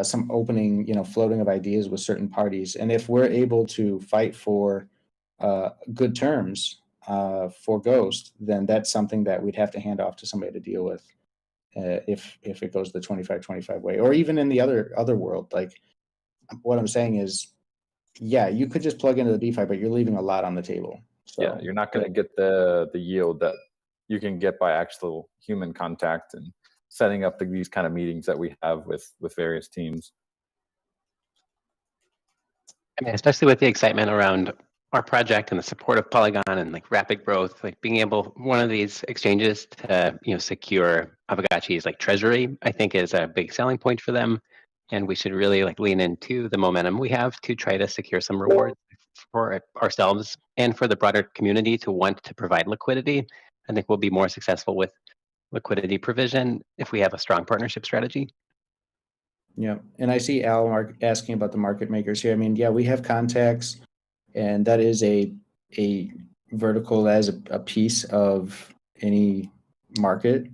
some opening, floating of ideas with certain parties. And if we're able to fight for good terms for Ghost, then that's something that we'd have to hand off to somebody to deal with if it goes the 25-25 way, or even in the other world. Like what I'm saying is, yeah, you could just plug into the DeFi, but you're leaving a lot on the table. So, yeah, you're not going to get the yield that you can get by actual human contact and setting up these kind of meetings that we have with various teams. I mean, especially with the excitement around our project and the support of Polygon and like rapid growth, like being able, one of these exchanges to secure Aavegotchi's like treasury, I think is a big selling point for them. And we should really like lean into the momentum we have to try to secure some rewards for ourselves and for the broader community to want to provide liquidity. I think we'll be more successful with liquidity provision if we have a strong partnership strategy. Yeah, and I see Al asking about the market makers here. I mean, yeah, we have contacts, and that is a vertical as a piece of any market,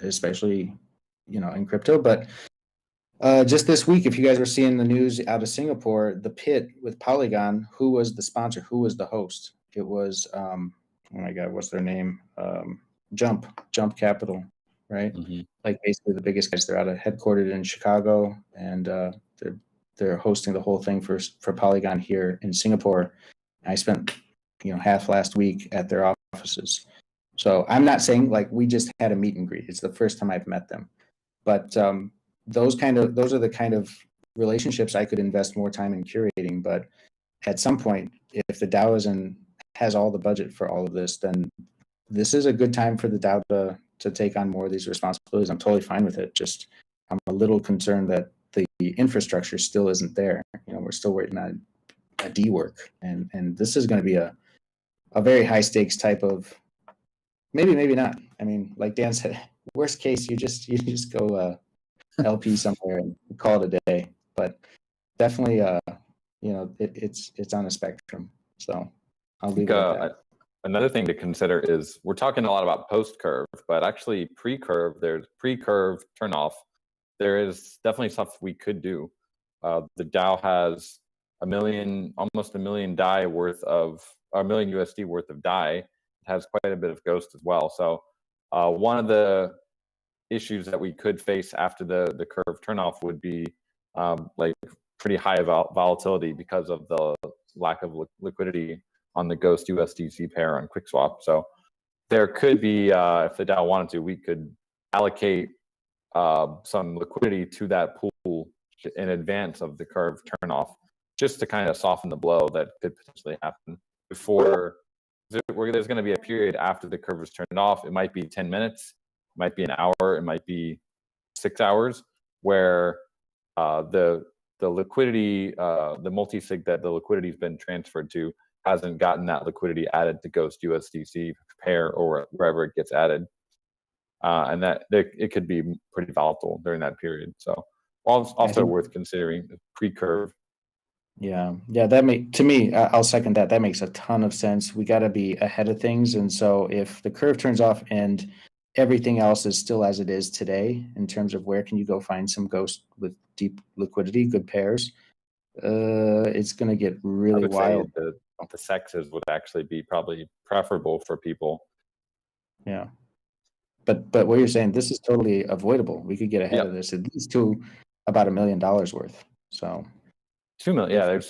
especially in crypto. But just this week, if you guys were seeing the news out of Singapore, the pit with Polygon, who was the sponsor? Who was the host? It was oh my God, what's their name? Jump Capital, right? Like basically the biggest guys. They're headquartered in Chicago, and they're hosting the whole thing for Polygon here in Singapore. I spent half last week at their offices. So I'm not saying like we just had a meet and greet. It's the first time I've met them, but those are the kind of relationships I could invest more time in curating. But at some point, if the DAO has all the budget for all of this, then this is a good time for the DAO to take on more of these responsibilities. I'm totally fine with it. Just I'm a little concerned that the infrastructure still isn't there. We're still waiting on a D work, and this is going to be a very high stakes type of Maybe, maybe not. I mean, like Dan said, worst case, you just go LP somewhere and call it a day. But definitely, it's on a spectrum. So I'll leave it at that. Another thing to consider is we're talking a lot about post curve, but actually pre-curve, there's pre-curve turnoff. There is definitely stuff we could do. The DAO has almost a million DAI worth of, or $1 million USD worth of DAI. It has quite a bit of Ghost as well. So one of the issues that we could face after the curve turnoff would be like pretty high volatility because of the lack of liquidity on the Ghost USDC pair on QuickSwap. So there could be, if the DAO wanted to, we could allocate some liquidity to that pool in advance of the curve turnoff, just to kind of soften the blow that could potentially happen before. There's going to be a period after the curve is turned off. It might be 10 minutes, it might be an hour, it might be 6 hours, where the liquidity, the multi-sig that the liquidity has been transferred to hasn't gotten that liquidity added to Ghost USDC pair or wherever it gets added. And that it could be pretty volatile during that period. So also worth considering pre-curve. Yeah, to me, I'll second that. That makes a ton of sense. We got to be ahead of things. And so if the curve turns off and everything else is still as it is today, in terms of where can you go find some Ghost with deep liquidity, good pairs, it's going to get really wild. The sexes would actually be probably preferable for people. Yeah. But what you're saying, this is totally avoidable. We could get ahead of this at least to about $1 million worth. So 2 million. Yeah,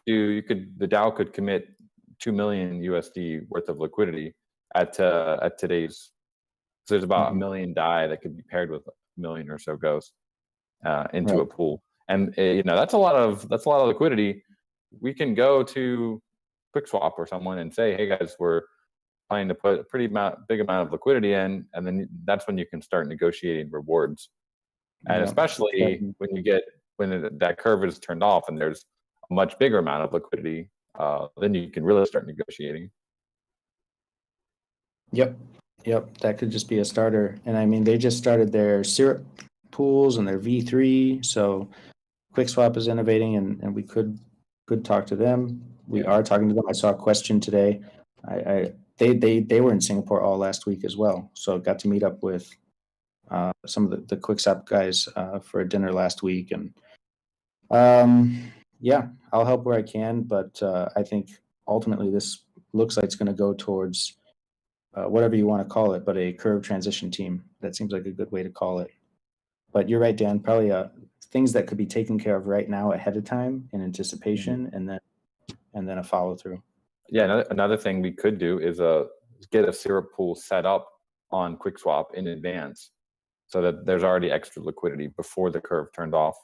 the DAO could commit 2 million USD worth of liquidity at today's. So there's about a million DAI that could be paired with a million or so Ghost into a pool, and that's a lot of liquidity. We can go to QuickSwap or someone and say, hey guys, we're planning to put a pretty big amount of liquidity in, and then that's when you can start negotiating rewards. And especially when that curve is turned off and there's a much bigger amount of liquidity, then you can really start negotiating. Yep, that could just be a starter. And I mean, they just started their syrup pools and their V3, so QuickSwap is innovating, and we could talk to them. We are talking to them. I saw a question today. They were in Singapore all last week as well, so got to meet up with some of the QuickSwap guys for a dinner last week, and I'll help where I can, but I think ultimately this looks like it's going to go towards whatever you want to call it, but a curve transition team. That seems like a good way to call it. But you're right, Dan, probably things that could be taken care of right now ahead of time in anticipation, and then a follow through. Yeah, another thing we could do is get a syrup pool set up on QuickSwap in advance, so that there's already extra liquidity before the curve turned off.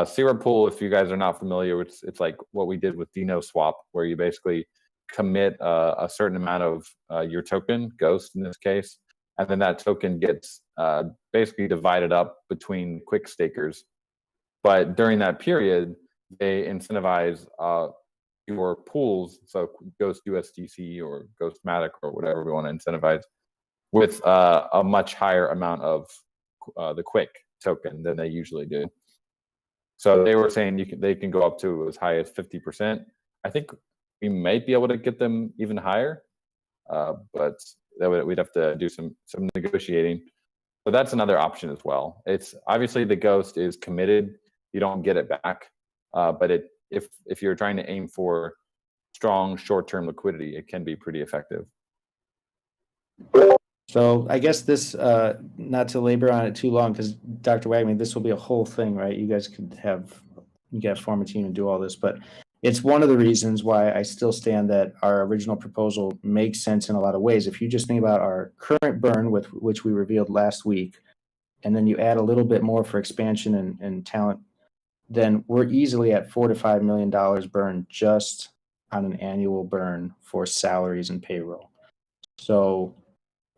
Syrup pool, if you guys are not familiar, it's like what we did with DinoSwap, where you basically commit a certain amount of your token, Ghost in this case, and then that token gets basically divided up between quick stakers. But during that period, they incentivize your pools, so Ghost USDC or Ghost Matic or whatever we want to incentivize, with a much higher amount of the quick token than they usually do. So they were saying they can go up to as high as 50%. I think we might be able to get them even higher, but we'd have to do some negotiating. But that's another option as well. It's obviously the Ghost is committed; you don't get it back. But if you're trying to aim for strong short-term liquidity, it can be pretty effective. So I guess this, not to labor on it too long, because Dr. Wagman, this will be a whole thing, right? You guys form a team and do all this, but it's one of the reasons why I still stand that our original proposal makes sense in a lot of ways. If you just think about our current burn, which we revealed last week, and then you add a little bit more for expansion and talent, then we're easily at $4 to $5 million burn just on an annual burn for salaries and payroll. So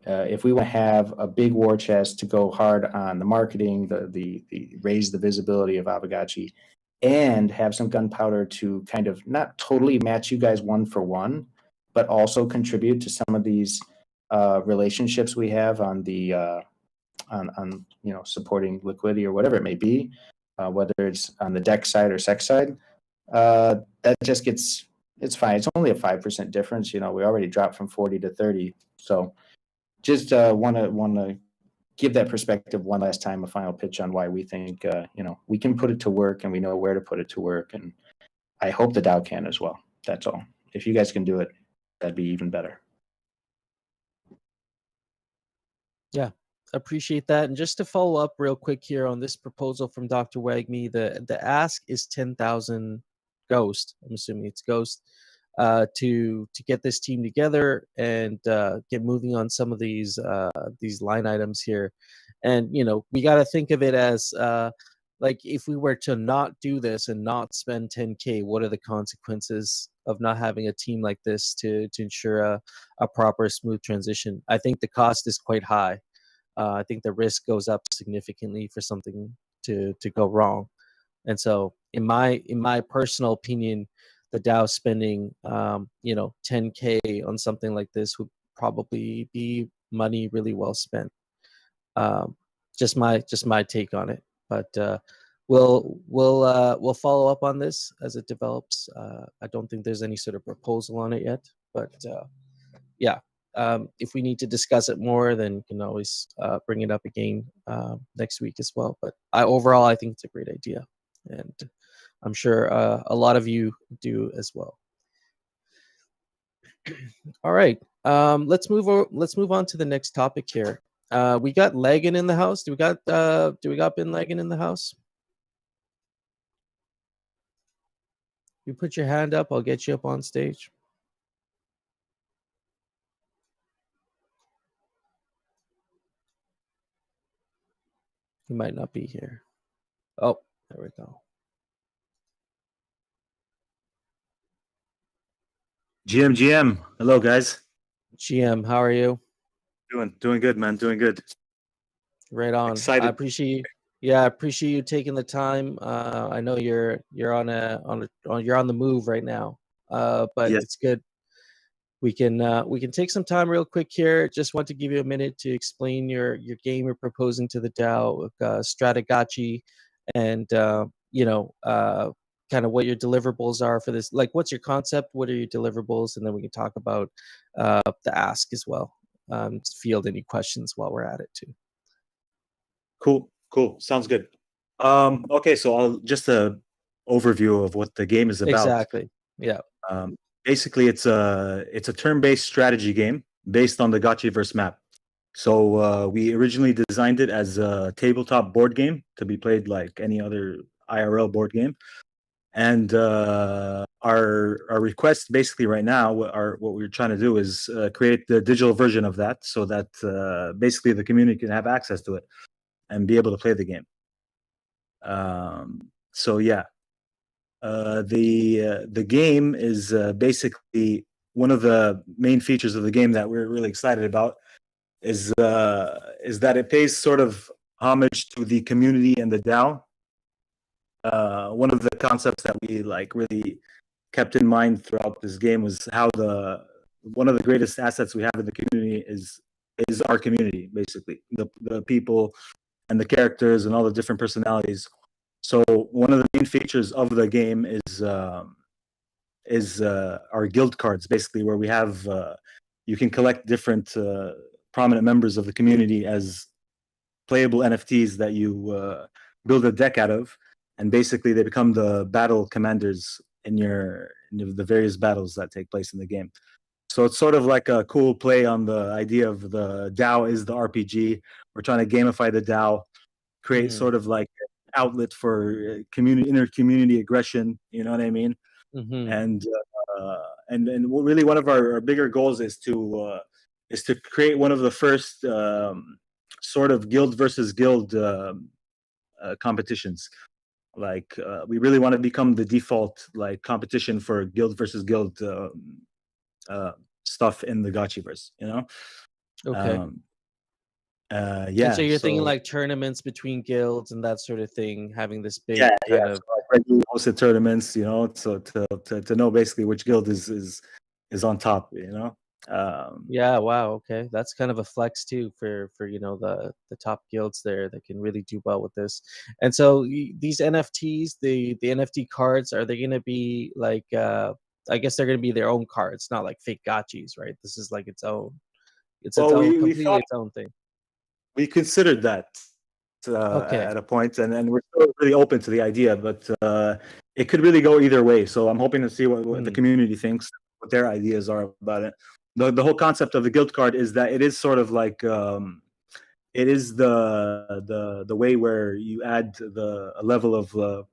if we want to have a big war chest to go hard on the marketing, the raise the visibility of Aavegotchi, and have some gunpowder to kind of not totally match you guys one for one, but also contribute to some of these relationships we have on the on supporting liquidity or whatever it may be, whether it's on the deck side or sec side, that just it's fine. It's only a 5% difference. We already dropped from 40 to 30. So just want to give that perspective one last time, a final pitch on why we think we can put it to work and we know where to put it to work, and I hope the DAO can as well. That's all. If you guys can do it, that'd be even better. Yeah, appreciate that. And just to follow up real quick here on this proposal from Dr. Wagme, the ask is 10,000 Ghost. I'm assuming it's Ghost, to get this team together and get moving on some of these line items here. And we got to think of it as like, if we were to not do this and not spend 10K, what are the consequences of not having a team like this to ensure a proper, smooth transition? I think the cost is quite high. I think the risk goes up significantly for something to go wrong. And so, in my personal opinion, the DAO spending 10K on something like this would probably be money really well spent. Just my take on it. But we'll follow up on this as it develops. I don't think there's any sort of proposal on it yet, but yeah. If we need to discuss it more, then you can always bring it up again next week as well. But overall, I think it's a great idea, and I'm sure a lot of you do as well. All right, let's move on to the next topic here. We got Lagan in the house. Do we got Ben Lagan in the house? You put your hand up, I'll get you up on stage. He might not be here. Oh, there we go. GM. Hello, guys. GM, how are you? Doing good, man. Doing good. Right on. Excited. I appreciate you taking the time. I know you're on the move right now. But yes. It's good. We can take some time real quick here. Just want to give you a minute to explain your game you're proposing to the DAO, Aavegotchi, and kind of what your deliverables are for this. Like, what's your concept? What are your deliverables? And then we can talk about the ask as well. Field any questions while we're at it too. Cool. Sounds good. Okay, so I'll just a overview of what the game is about. Exactly. Yeah. Basically, it's a turn-based strategy game based on the Gotchiverse map. So we originally designed it as a tabletop board game to be played like any other IRL board game. And our request basically right now, what we're trying to do is create the digital version of that, so that basically the community can have access to it and be able to play the game. So yeah. The game is basically one of the main features of the game that we're really excited about is that it pays sort of homage to the community and the DAO. One of the concepts that we really kept in mind throughout this game was how one of the greatest assets we have in the community is our community, basically the people and the characters and all the different personalities. So one of the main features of the game is our guild cards, basically, where we have you can collect different prominent members of the community as playable NFTs that you build a deck out of, and basically they become the battle commanders in the various battles that take place in the game. So it's sort of like a cool play on the idea of the DAO is the RPG. We're trying to gamify the DAO, create sort of like outlet for inner community aggression, you know what I mean? And really one of our bigger goals is to create one of the first sort of guild versus guild competitions. Like we really want to become the default competition for guild versus guild stuff in the Gotchiverse, you know? Okay. Yeah. And so you're thinking like tournaments between guilds and that sort of thing, having this big kind of so regularly hosted tournaments, you know, so to know basically which guild is on top, you know. Yeah, wow, okay. That's kind of a flex too for the top guilds there that can really do well with this. And so these NFTs, the NFT cards, are they going to be like I guess they're going to be their own cards, not like fake gotchis, right? This is like its own. It's its Well, own, we completely thought its own thing. we considered that Okay. at a point, and we're still really open to the idea, but it could really go either way. So I'm hoping to see what the community thinks, what their ideas are about it. The whole concept of the guild card is that it is sort of like it is the way where you add a level of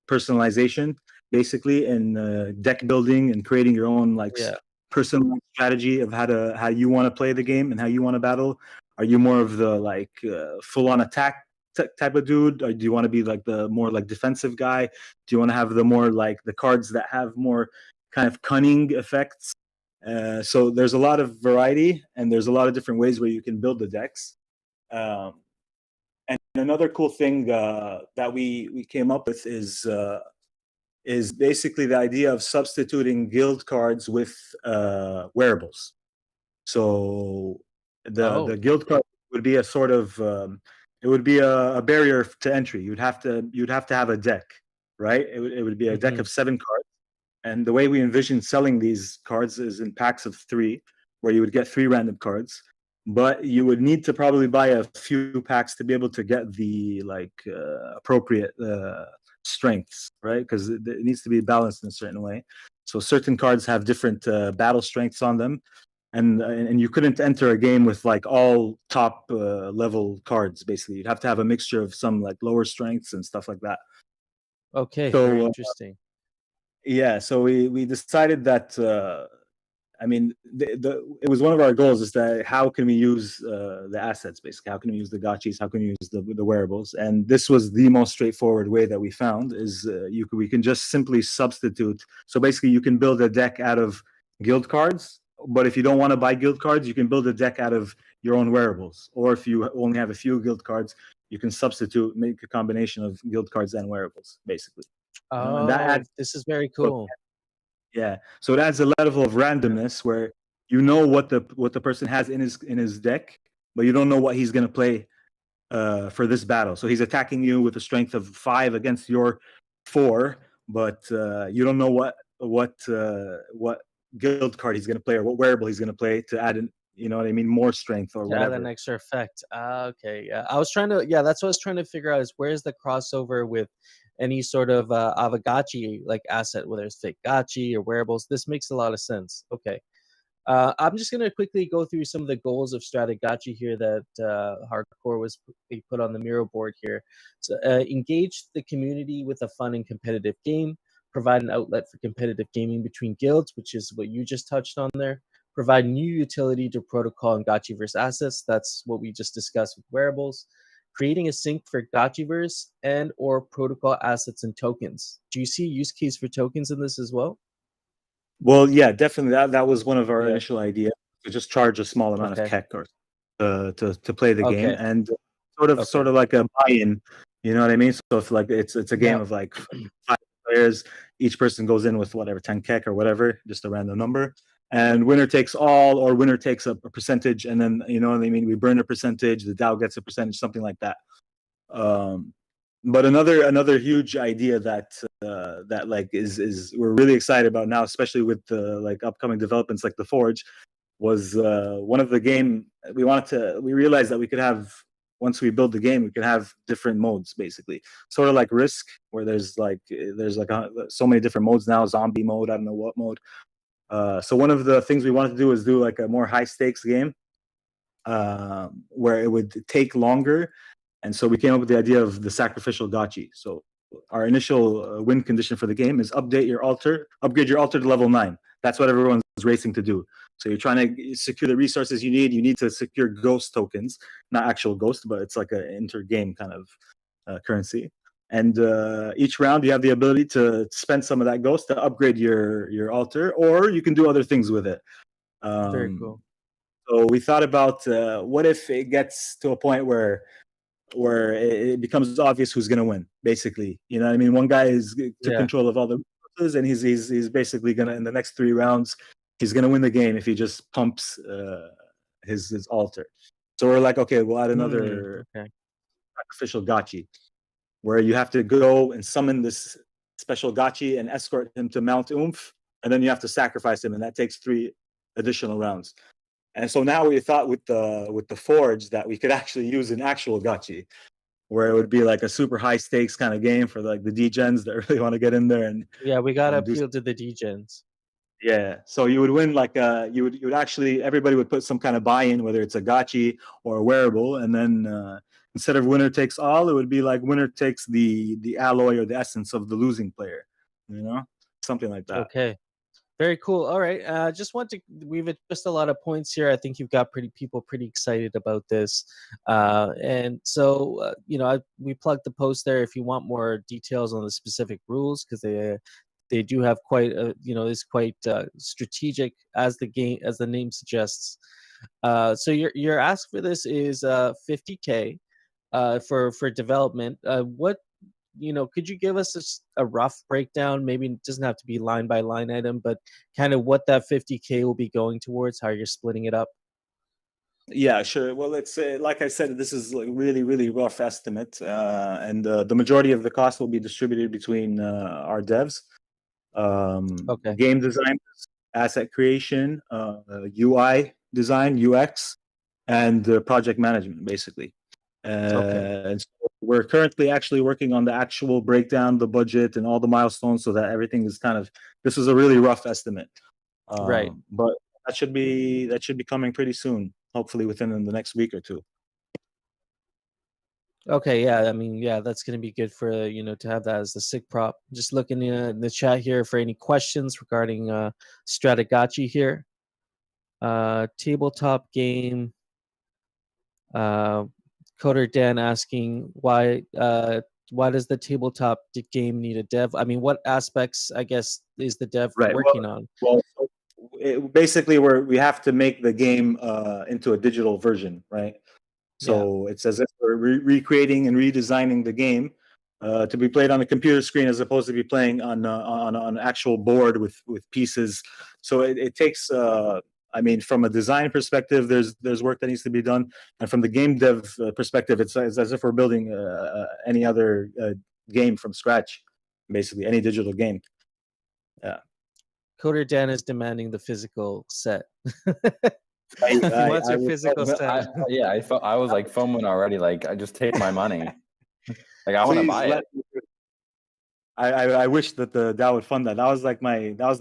personalization, basically, in deck building and creating your own Yeah. personal strategy of how you want to play the game and how you want to battle. Are you more of the full on attack type of dude, or do you want to be like the more like defensive guy? Do you want to have the more like the cards that have more kind of cunning effects? So there's a lot of variety, and there's a lot of different ways where you can build the decks. And another cool thing that we came up with is basically the idea of substituting guild cards with wearables. So the guild card would be a sort of it would be a barrier to entry. You'd have to have a deck, right? It would be a deck of 7 cards. And the way we envision selling these cards is in packs of 3, where you would get 3 random cards. But you would need to probably buy a few packs to be able to get the appropriate strengths, right? Because it needs to be balanced in a certain way. So certain cards have different battle strengths on them, and you couldn't enter a game with like all top level cards. Basically, you'd have to have a mixture of some like lower strengths and stuff like that. Okay, so, very interesting. Yeah, so we decided that I mean it was one of our goals is that how can we use the assets, basically how can we use the gotchis, how can we use the wearables, and this was the most straightforward way that we found is we can just simply substitute. So basically you can build a deck out of guild cards, but if you don't want to buy guild cards, you can build a deck out of your own wearables, or if you only have a few guild cards, you can make a combination of guild cards and wearables, basically. And that adds, This is very cool. yeah, so it adds a level of randomness where you know what the person has in his deck, but you don't know what he's going to play for this battle. So he's attacking you with a strength of 5 against your 4, but you don't know what guild card he's going to play or what wearable he's going to play to add in, you know what I mean, more strength or whatever. Add an extra effect. Okay, yeah. That's what I was trying to figure out is where's the crossover with any sort of Aavegotchi like asset, whether it's fake gotchi or wearables. This makes a lot of sense. Okay. I'm just going to quickly go through some of the goals of Strategachi here that Hardcore was put on the Miro board here. So, engage the community with a fun and competitive game, provide an outlet for competitive gaming between guilds, which is what you just touched on there, provide new utility to protocol and Gotchiverse assets. That's what we just discussed with wearables. Creating a sync for Gotchiverse and or protocol assets and tokens. Do you see a use case for tokens in this as well? Well, yeah, definitely. That was one of our initial ideas, to just charge a small amount of kek or to play the game, and sort of like a buy-in. You know what I mean? So if like it's a game of like 5 players, each person goes in with whatever 10 kek or whatever, just a random number, and winner takes all, or winner takes a percentage, and then you know what I mean. We burn a percentage, the DAO gets a percentage, something like that. But another huge idea that like is we're really excited about now, especially with the like upcoming developments like the Forge, was one of the game we realized that we could have, once we build the game, we could have different modes, basically, sort of like Risk, where there's so many different modes now, zombie mode, I don't know what mode. So one of the things we wanted to do is do like a more high stakes game, where it would take longer. And so we came up with the idea of the sacrificial gotchi. So our initial win condition for the game is upgrade your altar to level 9. That's what everyone's racing to do. So you're trying to secure the resources you need. You need to secure ghost tokens, not actual ghost, but it's like an inter-game kind of currency. And each round you have the ability to spend some of that ghost to upgrade your altar, or you can do other things with it. Very cool. So we thought about what if it gets to a point where it becomes obvious who's going to win, basically. You know what I mean? One guy is took control of all the resources, and he's basically going to, in the next 3 rounds, he's going to win the game if he just pumps his altar. So we're like, okay, we'll add another sacrificial gotchi, where you have to go and summon this special gotchi and escort him to Mount Oomph, and then you have to sacrifice him, and that takes 3 additional rounds. And so now we thought with the forge that we could actually use an actual gotchi, where it would be like a super high stakes kind of game for like the degens that really want to get in there. And we gotta appeal to the degens. Yeah, so you would win like you would actually, everybody would put some kind of buy-in, whether it's a gotchi or a wearable, and then instead of winner takes all, it would be like winner takes the alloy or the essence of the losing player, something like that. Okay, very cool. All right, we've addressed a lot of points here. I think you've got people pretty excited about this, and so we plugged the post there if you want more details on the specific rules, because they do have quite is quite strategic, as the name suggests. So your ask for this is $50K for development. What could you give us a rough breakdown? Maybe it doesn't have to be line by line item, but kind of what that $50K will be going towards, how you're splitting it up. Yeah, sure. Well, it's like I said, this is like really, really rough estimate, and the majority of the cost will be distributed between our devs. Game design, asset creation, UI design, UX, and project management, basically. And so we're currently actually working on the actual breakdown, the budget, and all the milestones, so that everything is this is a really rough estimate. Right. But that should be coming pretty soon, hopefully within the next week or 2. Okay, yeah, I mean, yeah, that's going to be good for, to have that as the SIG prop. Just looking in the chat here for any questions regarding Stratagotchi here. Tabletop game. Coder Dan asking why does the tabletop game need a dev? I mean, what aspects, I guess, is the dev working on? Well, basically, we have to make the game into a digital version, right? So it's as if we're recreating and redesigning the game to be played on a computer screen, as opposed to be playing on an actual board with pieces. So it takes, I mean, from a design perspective, there's work that needs to be done, and from the game dev perspective, it's as if we're building any other game from scratch, basically any digital game. Yeah. Coder Dan is demanding the physical set. What's your physical set? I was like foaming already. Like, I just take my money. Like, I want to buy it. I wish that the DAO would fund that. That was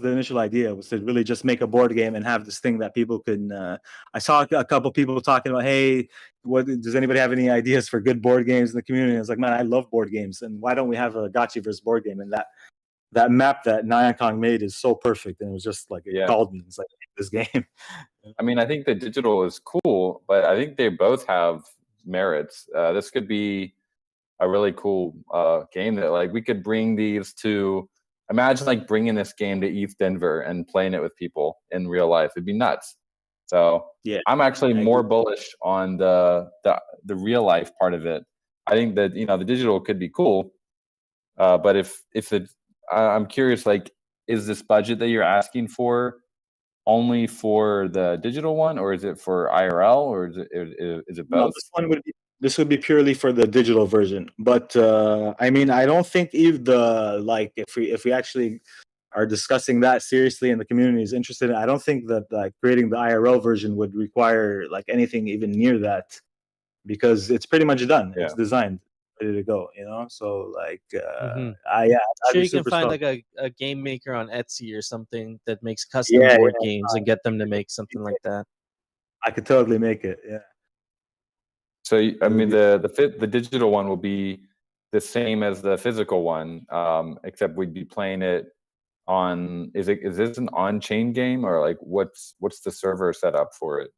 the initial idea, was to really just make a board game and have this thing that people can. I saw a couple people talking about, hey, does anybody have any ideas for good board games in the community? I was like, man, I love board games, and why don't we have a Gotchi versus board game? And that map that Nyan Kong made is so perfect, and it was just like, it called me. It's like, this game. I mean, I think the digital is cool, but I think they both have merits. This could be a really cool game that, like, we could bring these to. Imagine like bringing this game to ETH Denver and playing it with people in real life. It'd be nuts. So yeah, I'm actually more bullish on the real life part of it. I think that the digital could be cool, but if it, I'm curious, like, is this budget that you're asking for only for the digital one, or is it for IRL, or is it both? No, this would be purely for the digital version. But I mean, I don't think if we actually are discussing that seriously and the community is interested, I don't think that creating the IRL version would require anything even near that, because it's pretty much done. Yeah. It's designed, ready to go. So sure, you can find like a game maker on Etsy or something that makes custom board games and get them to make something like that. I could totally make it. Yeah. So I mean, the digital one will be the same as the physical one, except we'd be playing it on. Is this an on-chain game, or like what's the server setup for it?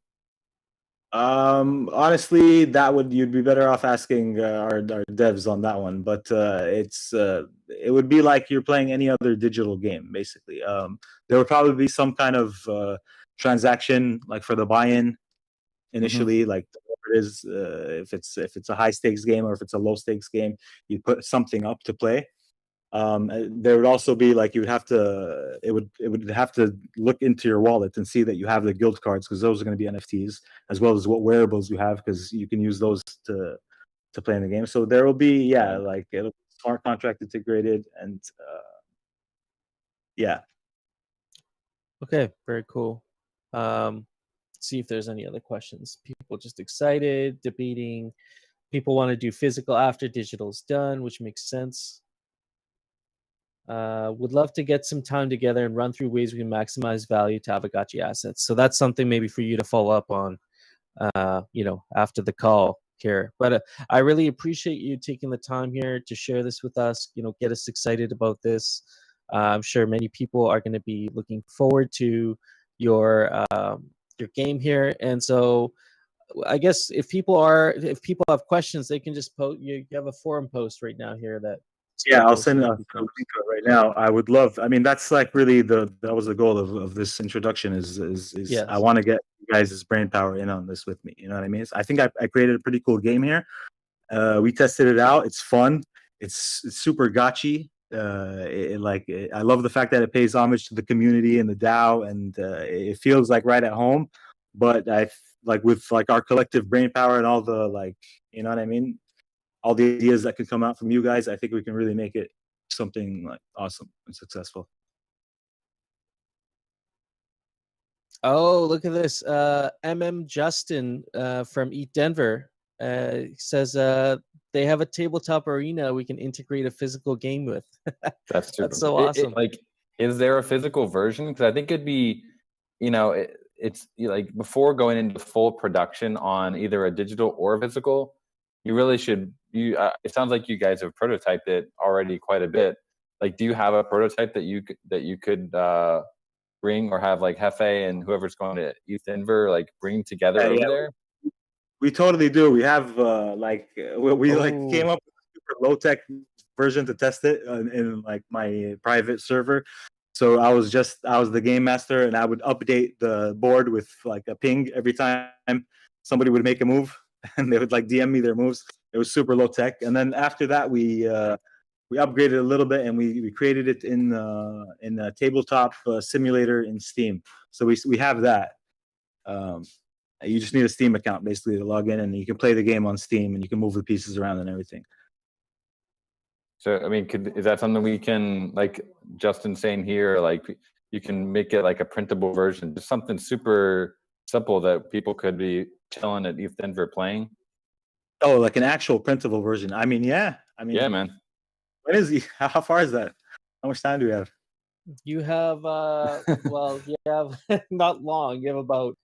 Honestly, you'd be better off asking our devs on that one. But it would be like you're playing any other digital game, basically. There would probably be some kind of transaction, like for the buy-in initially, like whatever it is. If it's a high stakes game or if it's a low stakes game, you put something up to play. There would also be like you would have to it would have to look into your wallet and see that you have the guild cards, because those are going to be NFTs, as well as what wearables you have, because you can use those to play in the game. So there will be like it'll be smart contract integrated, and yeah. Okay, very cool. See if there's any other questions. People just excited, debating. People want to do physical after digital's done, which makes sense. Would love to get some time together and run through ways we can maximize value to Aavegotchi assets. So that's something maybe for you to follow up on, after the call here. But I really appreciate you taking the time here to share this with us, get us excited about this. I'm sure many people are going to be looking forward to your game here. And so I guess if people have questions, they can just post. You have a forum post right now here that. Yeah, I'll send a link to it right now. I would love. I mean, that's like really that was the goal of this introduction. Is yes. I want to get you guys' brain power in on this with me. You know what I mean? I think I created a pretty cool game here. We tested it out. It's fun. It's super gotchi. I love the fact that it pays homage to the community and the DAO, and it feels like right at home. But with our collective brain power and all the you know what I mean? All the ideas that could come out from you guys, I think we can really make it something like awesome and successful. Oh, look at this. Justin from Eat Denver says they have a tabletop arena we can integrate a physical game with. That's so awesome. Is there a physical version? Because I think it'd be, it's like before going into full production on either a digital or a physical, you really should. It sounds like you guys have prototyped it already quite a bit. Like, do you have a prototype that you could bring, or have like Hefe and whoever's going to East Denver bring together over there? We totally do. We have came up with a super low tech version to test it in my private server. So I was the game master, and I would update the board with a ping every time somebody would make a move, and they would DM me their moves. It was super low tech. And then after that, we upgraded a little bit, and we created it in a tabletop simulator in Steam. So we have that. You just need a Steam account basically to log in, and you can play the game on Steam, and you can move the pieces around and everything. So, I mean, is that something we can, like Justin saying here, you can make it like a printable version, just something super simple that people could be chilling at East Denver playing? Oh, like an actual printable version. I mean, yeah, man. When is he? How far is that? How much time do we have? You have you have not long. You have about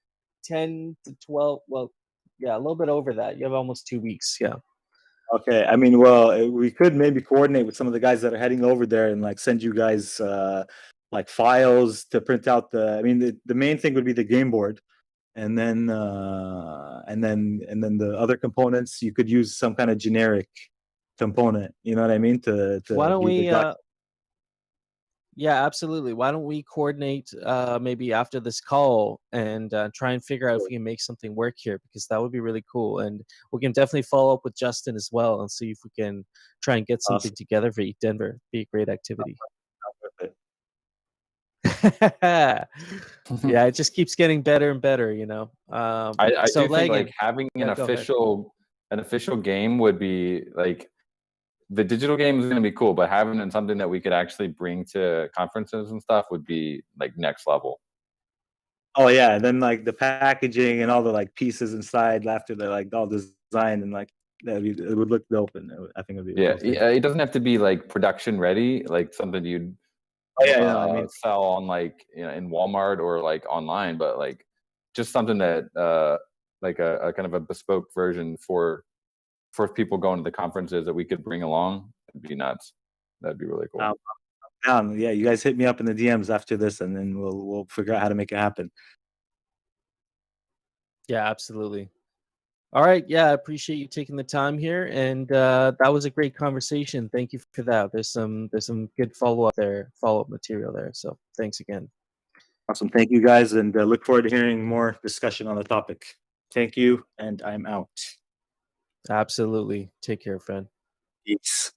10 to 12. Well, yeah, a little bit over that. You have almost 2 weeks. Yeah. Okay. I mean, we could maybe coordinate with some of the guys that are heading over there and send you guys files to print out the main thing would be the game board, and then the other components you could use some kind of generic component. You know what I mean? Why don't we? Yeah, absolutely. Why don't we coordinate maybe after this call and try and figure out if we can make something work here, because that would be really cool. And we can definitely follow up with Justin as well and see if we can try and get something together for Eat Denver. Be a great activity. Yeah, it just keeps getting better and better, I do think having an official game would be the digital game is going to be cool, but having something that we could actually bring to conferences and stuff would be next level. Oh yeah, and then the packaging and all the pieces inside after they're all designed and it would look dope, and I think it'd be it doesn't have to be production ready, something you'd sell on in Walmart or online, but just something that a kind of a bespoke version for people going to the conferences that we could bring along. It'd be nuts. That'd be really cool. Yeah, you guys hit me up in the DMs after this, and then we'll figure out how to make it happen. Yeah, absolutely. All right. Yeah, I appreciate you taking the time here, and that was a great conversation. Thank you for that. There's some good follow-up material there. So thanks again. Awesome. Thank you guys, and look forward to hearing more discussion on the topic. Thank you, and I'm out. Absolutely. Take care, friend. Peace.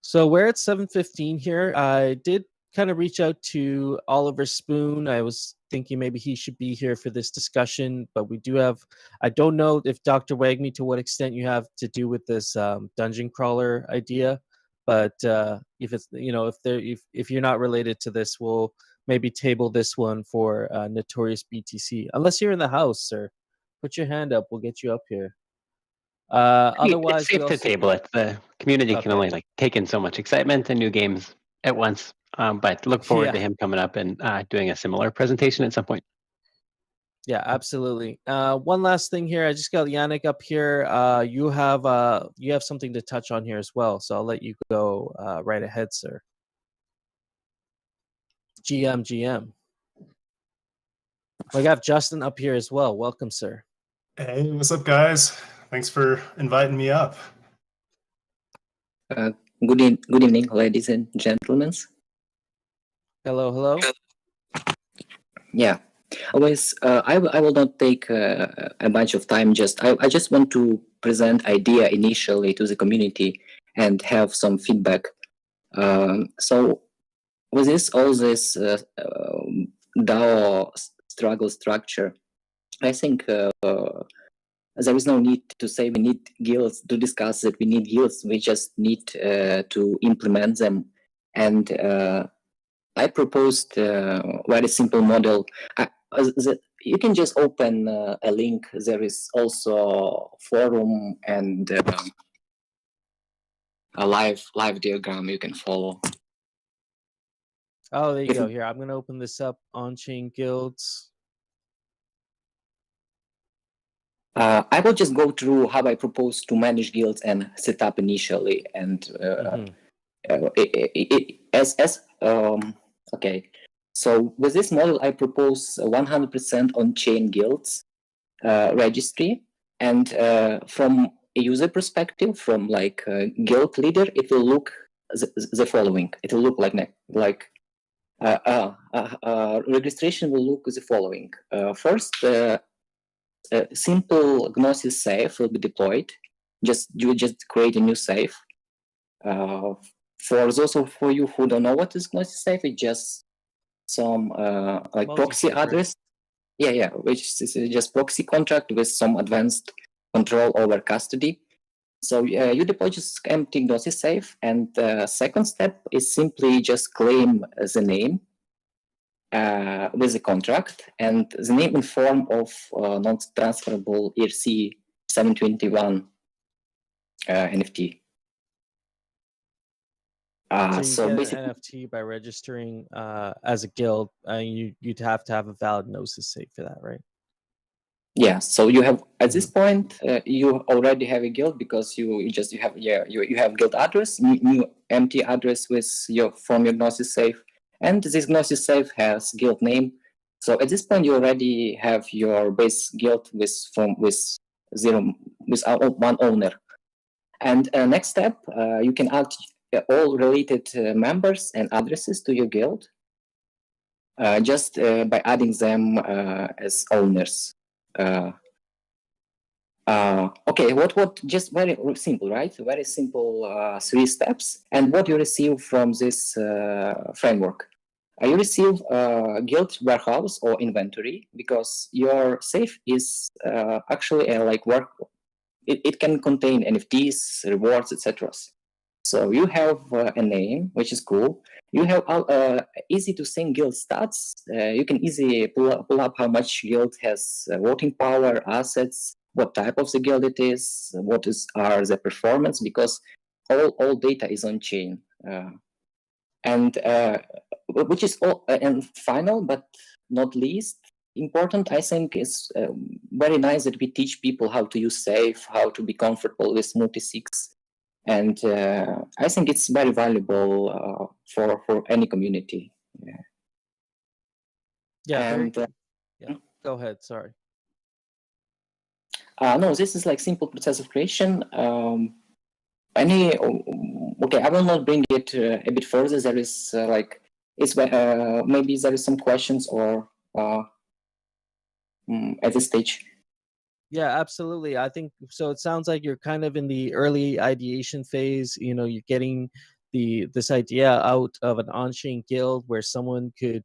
So we're at 7:15 here. I did kind of reach out to Oliver Spoon. I was thinking maybe he should be here for this discussion, but we do have. I don't know if Dr. Wagme to what extent you have to do with this dungeon crawler idea, but if it's if you're not related to this, we'll maybe table this one for Notorious BTC. Unless you're in the house, sir, put your hand up. We'll get you up here. Otherwise, it's safe to table it. The community can only take in so much excitement and new games at once. But look forward to him coming up and doing a similar presentation at some point. Yeah, absolutely. One last thing here. I just got Yannick up here. You have something to touch on here as well, so I'll let you go right ahead, sir. GM. We have Justin up here as well. Welcome, sir. Hey, what's up, guys? Thanks for inviting me up. Good evening, ladies and gentlemen. Hello. Yeah, always. I will not take a bunch of time. I just want to present idea initially to the community and have some feedback. So with all this DAO struggle structure, I think there is no need to say we need guilds to discuss that we need guilds. We just need to implement them. And I proposed a very simple model. You can just open a link. There is also forum and a live diagram you can follow. Oh, there you go. Here, I'm going to open this up. On-chain guilds. I will just go through how I propose to manage guilds and set up initially. And okay. So with this model, I propose 100% on-chain guilds registry. And from a user perspective, from like a guild leader, it will look the following. It will look like registration will look the following. First, a simple Gnosis safe will be deployed. You just create a new safe. For those of you who don't know what is Gnosis safe, it's just some like proxy address. Yeah, which is just proxy contract with some advanced control over custody. So you deploy just empty Gnosis safe, and the second step is simply just claim the name with the contract, and the name in form of non-transferable ERC 721 NFT. So you get an NFT by registering as a guild. You'd have to have a valid Gnosis safe for that, right? Yeah. So you have at this point you already have a guild because you have guild address, new empty address with from your Gnosis safe. And this Gnosis safe has guild name. So at this point, you already have your base guild with one owner. And next step, you can add all related members and addresses to your guild just by adding them as owners. Okay, what just very simple, right? Very simple 3 steps. And what you receive from this framework. You receive guild warehouse or inventory because your safe is actually like work. It can contain NFTs, rewards, etc. So you have a name, which is cool. You have easy to sync guild stats. You can easily pull up how much guild has voting power, assets, what type of the guild it is, are the performance, because all data is on chain. And which is all and final but not least important, I think is very nice that we teach people how to use safe, how to be comfortable with multi-sigs, and I think it's very valuable for any community. And, go ahead. Sorry. No, this is like simple process of creation. Okay, I will not bring it a bit further. There is maybe there is some questions or at this stage. Yeah, absolutely. I think so. It sounds like you're kind of in the early ideation phase. You're getting this idea out of an on-chain guild where someone could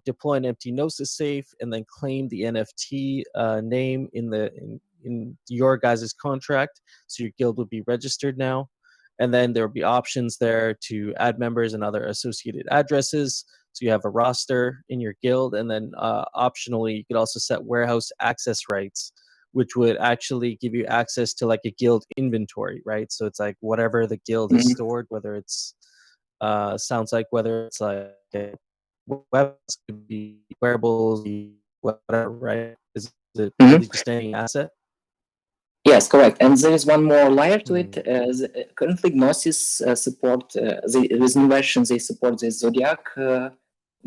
deploy an empty Gnosis safe and then claim the NFT name in your guys' contract, so your guild would be registered now. And then there will be options there to add members and other associated addresses. So you have a roster in your guild, and then optionally, you could also set warehouse access rights, which would actually give you access to like a guild inventory, right? So it's like whatever the guild is stored, whether it's whether it's like weapons, could be wearables, whatever, right? Is it really just any asset? Yes, correct. And there is one more layer to it. Currently, Gnosis support, with new versions, they support the Zodiac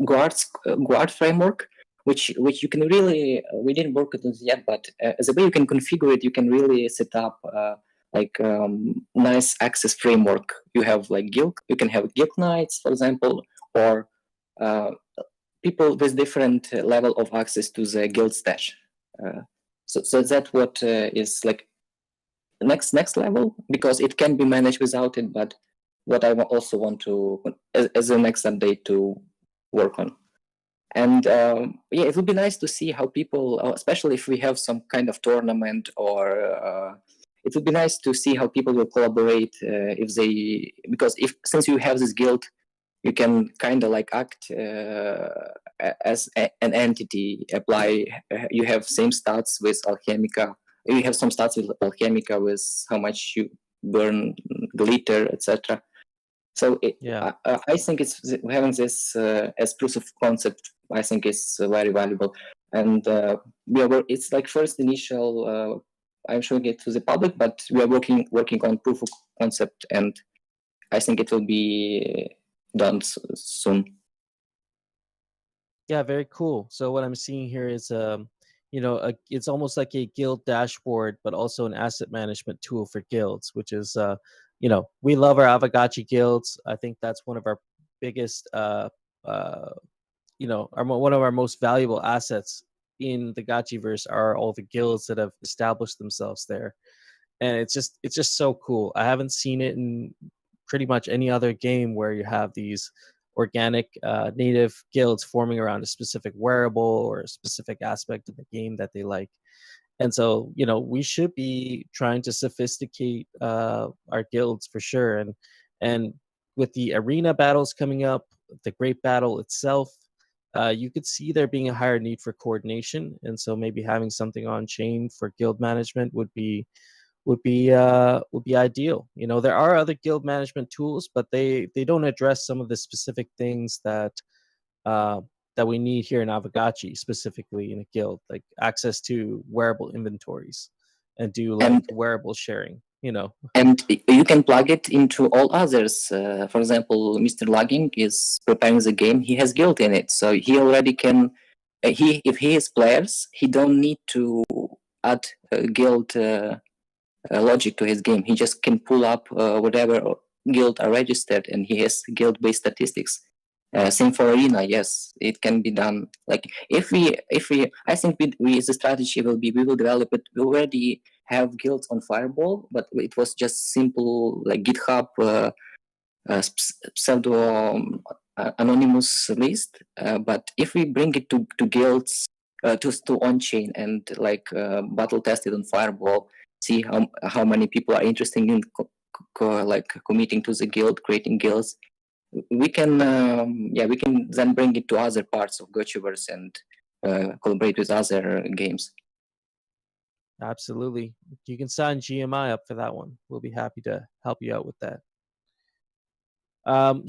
guard framework, which you can really, we didn't work with it yet, but the way you can configure it, you can really set up nice access framework. You have like guild, you can have guild knights, for example, or people with different level of access to the guild stash. So that's what is like next level, because it can be managed without it, but what I also want to as a next update to work on. And yeah, it would be nice to see how people, especially if we have some kind of tournament, or it would be nice to see how people will collaborate if they, because since you have this guild, you can kind of like act as an entity, apply, you have same stats with Alchemica. You have some stats with Alchemica with how much you burn glitter, etc. So I think it's having this as proof of concept. I think is very valuable, and it's like first initial. I'm showing it to the public, but we are working on proof of concept, and I think it will be done soon. Yeah, very cool. So what I'm seeing here is it's almost like a guild dashboard, but also an asset management tool for guilds, which is, we love our Aavegotchi guilds. I think that's one of our biggest, one of our most valuable assets in the Gotchiverse are all the guilds that have established themselves there. And it's just so cool. I haven't seen it in pretty much any other game where you have these organic native guilds forming around a specific wearable or a specific aspect of the game that they like. And so, we should be trying to sophisticate our guilds for sure. And with the arena battles coming up, the great battle itself, you could see there being a higher need for coordination. And so maybe having something on chain for guild management would be ideal. There are other guild management tools, but they don't address some of the specific things that we need here in Aavegotchi, specifically in a guild, like access to wearable inventories and do wearable sharing. And you can plug it into all others. For example, Mr. Logging is preparing the game. He has guild in it, so he already can. If he is players, he don't need to add guild logic to his game. He just can pull up whatever guild are registered, and he has guild-based statistics. Same for arena. Yes, it can be done. Like if we, I think the strategy will be we will develop it. We already have guilds on Fireball, but it was just simple like GitHub pseudo anonymous list. But if we bring it to guilds, to on-chain and like battle tested on Fireball, see how many people are interested in committing to the guild, creating guilds. We can we can then bring it to other parts of Gotchiverse and collaborate with other games. Absolutely. You can sign GMI up for that one. We'll be happy to help you out with that.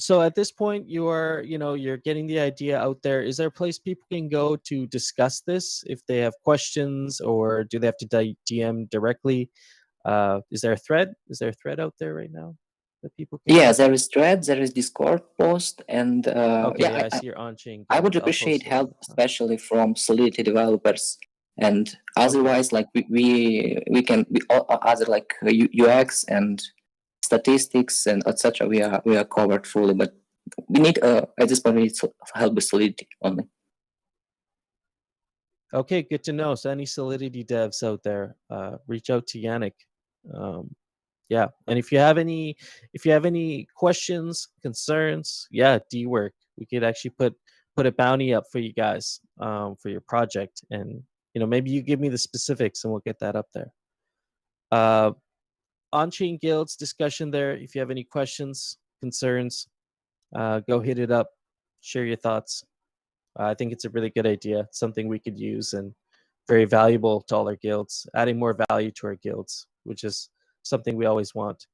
So at this point, you're getting the idea out there. Is there a place people can go to discuss this if they have questions, or do they have to DM directly? Is there a thread? Is there a thread out there right now that people can? Yeah, there is thread, there is Discord post, and I see your on-chain. I would appreciate help, especially from Solidity developers. And otherwise, like we other like UX and statistics and etc. We are covered fully, but we need at this point we need help with Solidity only. Okay, good to know. So any Solidity devs out there, reach out to Yannick. Yeah, and if you have any questions, concerns, yeah, D-work, we could actually put a bounty up for you guys for your project, and maybe you give me the specifics and we'll get that up there. On-chain guilds discussion there. If you have any questions, concerns, go hit it up, share your thoughts. I think it's a really good idea. It's something we could use and very valuable to all our guilds, adding more value to our guilds, which is something we always want.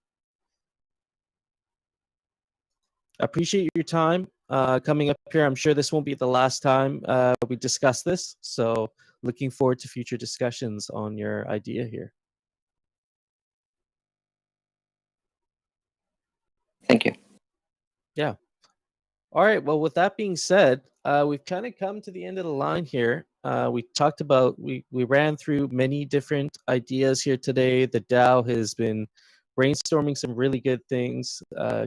I appreciate your time coming up here. I'm sure this won't be the last time we discuss this. So looking forward to future discussions on your idea here. Thank you. Yeah. All right. Well, with that being said, we've kind of come to the end of the line here. We talked about, we ran through many different ideas here today. The DAO has been brainstorming some really good things,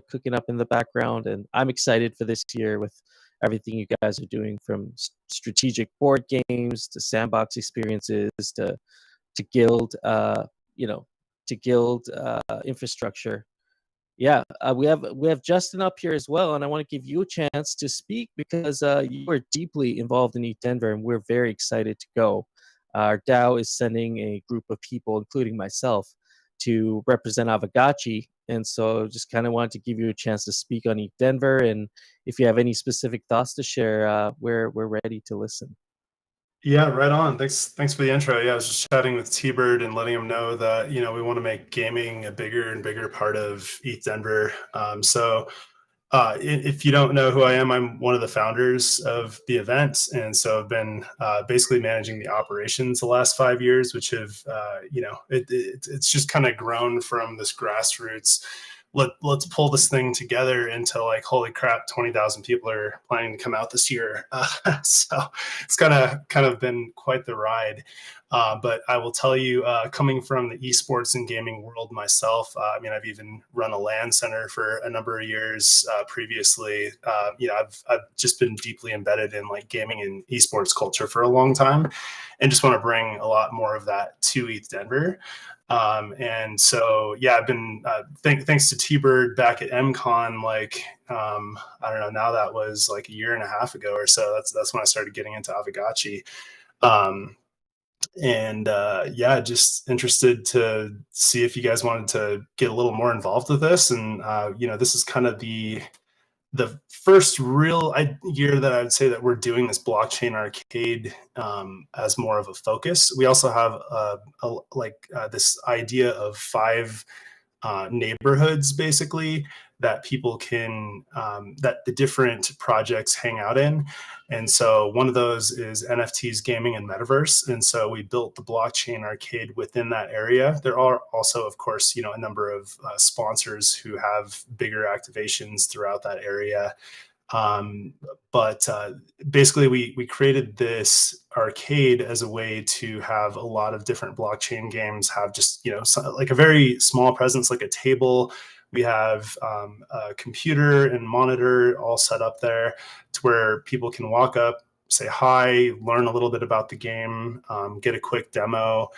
cooking up in the background, and I'm excited for this year with everything you guys are doing, from strategic board games to sandbox experiences to guild, to guild infrastructure. Yeah, we have Justin up here as well, and I want to give you a chance to speak because you are deeply involved in ETH Denver, and we're very excited to go. Our DAO is sending a group of people, including myself, to represent Aavegotchi, and so just kind of wanted to give you a chance to speak on ETH Denver, and if you have any specific thoughts to share, we're ready to listen. Yeah, right on. Thanks for the intro. Yeah, I was just chatting with T-Bird and letting him know that, we want to make gaming a bigger and bigger part of ETH Denver. If you don't know who I am, I'm one of the founders of the event. And so I've been basically managing the operations the last 5 years, which have, it's just kind of grown from this grassroots. Let's pull this thing together into like, holy crap, 20,000 people are planning to come out this year. So it's kind of been quite the ride. But I will tell you, coming from the esports and gaming world myself, I've even run a LAN center for a number of years previously. I've just been deeply embedded in like gaming and esports culture for a long time, and just want to bring a lot more of that to ETH Denver. And so, yeah, I've been, thanks to T-Bird back at MCon, like, I don't know, now that was like a year and a half ago or so. That's when I started getting into Aavegotchi. Yeah, just interested to see if you guys wanted to get a little more involved with this. And, this is kind of the first real year that I would say that we're doing this blockchain arcade as more of a focus. We also have this idea of 5 neighborhoods basically that people can that the different projects hang out in. And so one of those is NFTs, gaming, and metaverse. And so we built the blockchain arcade within that area. There are also, of course, a number of sponsors who have bigger activations throughout that area. But basically, we created this arcade as a way to have a lot of different blockchain games have just, like a very small presence, like a table. We have a computer and monitor all set up there to where people can walk up, say hi, learn a little bit about the game, get a quick demo,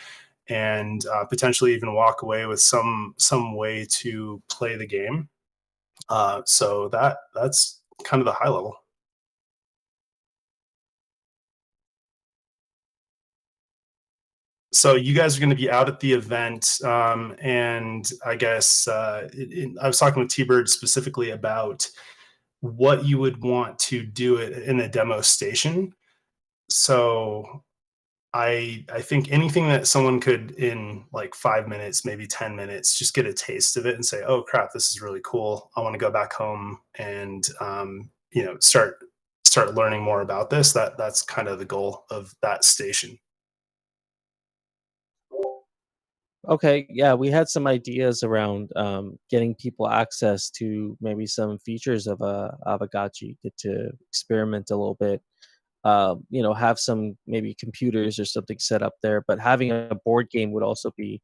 and potentially even walk away with some way to play the game. So that's kind of the high level. So you guys are going to be out at the event, and I guess I was talking with T-Bird specifically about what you would want to do it in a demo station. So I think anything that someone could, in like 5 minutes, maybe 10 minutes, just get a taste of it and say, oh crap, this is really cool. I want to go back home and start learning more about this. That's kind of the goal of that station. Okay, yeah, we had some ideas around getting people access to maybe some features of Aavegotchi, get to experiment a little bit. Have some maybe computers or something set up there, but having a board game would also be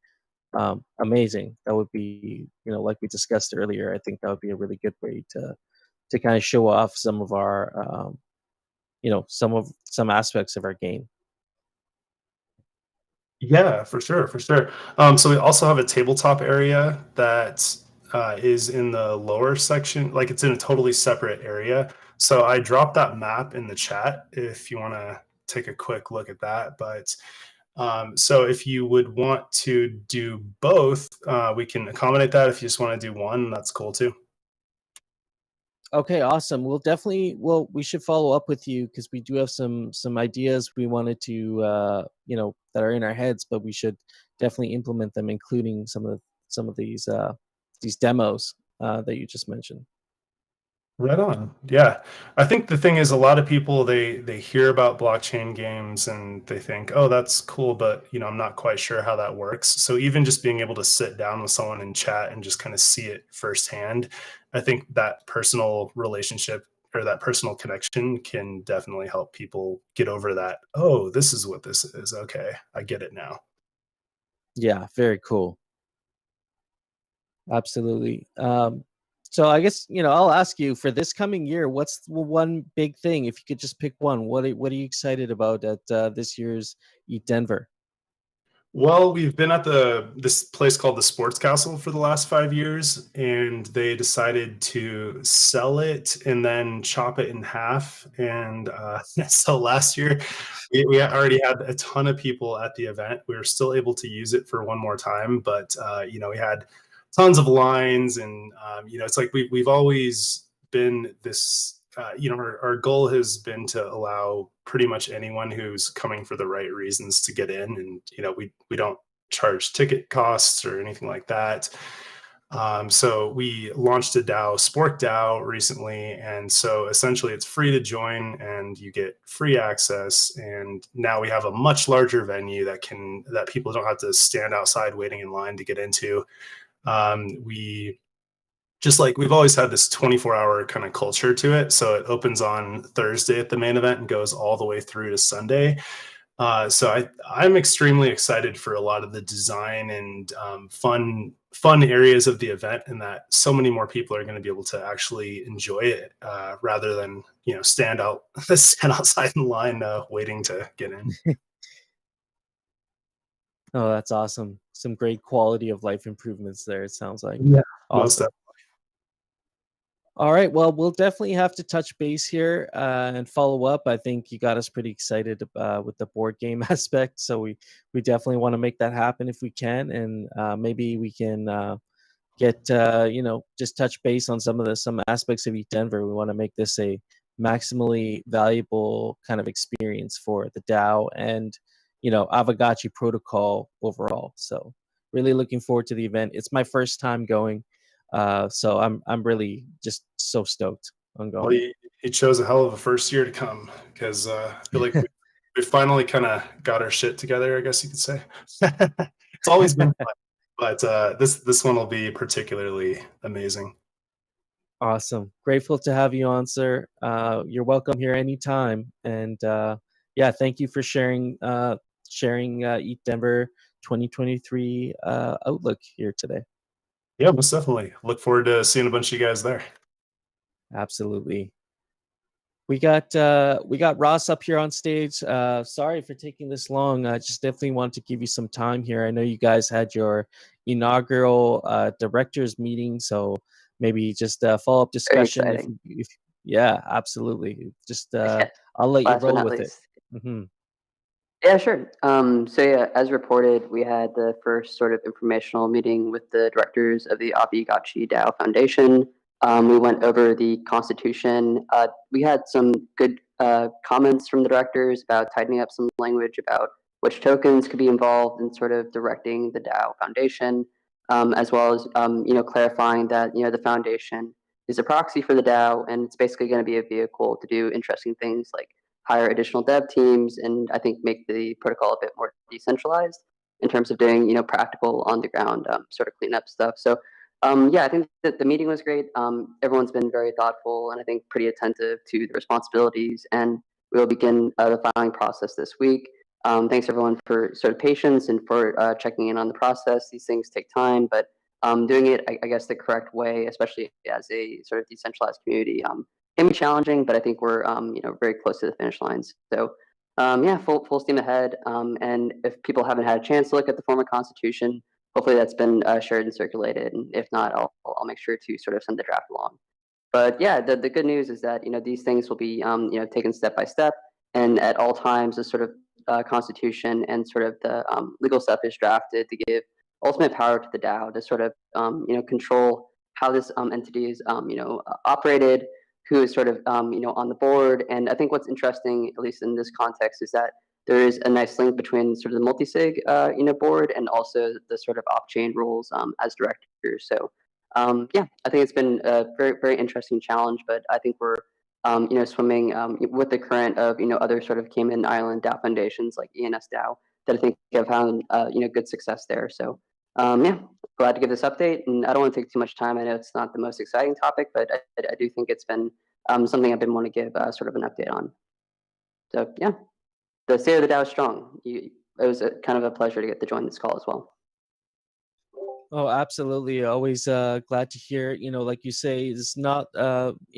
amazing. That would be, like we discussed earlier, I think that would be a really good way to kind of show off some of our, some aspects of our game. Yeah, for sure, for sure. So we also have a tabletop area that is in the lower section, like it's in a totally separate area. So I dropped that map in the chat if you want to take a quick look at that. But so if you would want to do both, we can accommodate that. If you just want to do one, that's cool too. Okay, awesome. We should follow up with you because we do have some ideas we wanted to that are in our heads, but we should definitely implement them, including some of these demos that you just mentioned. Right on. Yeah. I think the thing is a lot of people they hear about blockchain games and they think, "Oh, that's cool, but I'm not quite sure how that works." So even just being able to sit down with someone and chat and just kind of see it firsthand, I think that personal relationship or that personal connection can definitely help people get over that. "Oh, this is what this is. Okay, I get it now." Yeah, very cool. Absolutely. So I guess I'll ask you for this coming year. What's the one big thing? If you could just pick one, what are you excited about at this year's Eat Denver? Well, we've been at this place called the Sports Castle for the last 5 years, and they decided to sell it and then chop it in half. And so last year, we already had a ton of people at the event. We were still able to use it for one more time, but we had tons of lines, and it's like we've always been this. Our goal has been to allow pretty much anyone who's coming for the right reasons to get in, and we don't charge ticket costs or anything like that. So we launched a DAO, Spork DAO, recently, and so essentially it's free to join, and you get free access. And now we have a much larger venue that people don't have to stand outside waiting in line to get into. We just like we've always had this 24-hour kind of culture to it. So it opens on Thursday at the main event and goes all the way through to Sunday. So I'm extremely excited for a lot of the design and fun areas of the event, and that so many more people are going to be able to actually enjoy it rather than stand outside in line waiting to get in. Oh, that's awesome. Some great quality of life improvements there, it sounds like. Yeah, awesome. All right. Well, we'll definitely have to touch base here and follow up. I think you got us pretty excited with the board game aspect, so we definitely want to make that happen if we can, and maybe we can get just touch base on some aspects of Eat Denver. We want to make this a maximally valuable kind of experience for the DAO and Aavegotchi protocol overall. So really looking forward to the event. It's my first time going. So I'm really just so stoked on going. Well, you chose a hell of a first year to come, because I feel like we finally kind of got our shit together, I guess you could say. It's always been fun, but this one will be particularly amazing. Awesome. Grateful to have you on, sir. You're welcome here anytime. And yeah, thank you for sharing Eat Denver 2023 outlook here today. Yeah, most definitely. Look forward to seeing a bunch of you guys there. Absolutely. We got Ross up here on stage. Sorry for taking this long. I just definitely want to give you some time here. I know you guys had your inaugural directors meeting, so maybe just a follow-up discussion. Yeah, absolutely. Just I'll let you roll with it. Mm-hmm. Yeah, sure. So yeah, as reported, we had the first sort of informational meeting with the directors of the Aavegotchi DAO Foundation. We went over the Constitution. We had some good comments from the directors about tightening up some language about which tokens could be involved in sort of directing the DAO Foundation, as well as clarifying that the foundation is a proxy for the DAO, and it's basically going to be a vehicle to do interesting things like hire additional dev teams, and I think make the protocol a bit more decentralized in terms of doing practical on the ground sort of cleanup stuff. So yeah, I think that the meeting was great. Everyone's been very thoughtful and I think pretty attentive to the responsibilities, and we'll begin the filing process this week. Thanks everyone for sort of patience and for checking in on the process. These things take time, but doing it, I guess, the correct way, especially as a sort of decentralized community, can be challenging, but I think we're very close to the finish lines. So yeah, full steam ahead. And if people haven't had a chance to look at the former constitution, hopefully that's been shared and circulated. And if not, I'll make sure to sort of send the draft along. But yeah, the good news is that these things will be taken step by step, and at all times the sort of constitution and sort of the legal stuff is drafted to give ultimate power to the DAO to sort of control how this entity is operated, who is sort of on the board. And I think what's interesting, at least in this context, is that there is a nice link between sort of the multi-sig board and also the sort of off-chain rules as directors. So yeah, I think it's been a very interesting challenge, but I think we're swimming with the current of other sort of Cayman Island DAO foundations like ENS DAO that I think have found good success there. So yeah, glad to give this update, and I don't want to take too much time. I know it's not the most exciting topic, but I do think it's been something I've been wanting to give sort of an update on. So yeah, the state of the DAO is strong. It was kind of a pleasure to get to join this call as well. Oh, absolutely. Always glad to hear. Like you say, it's not,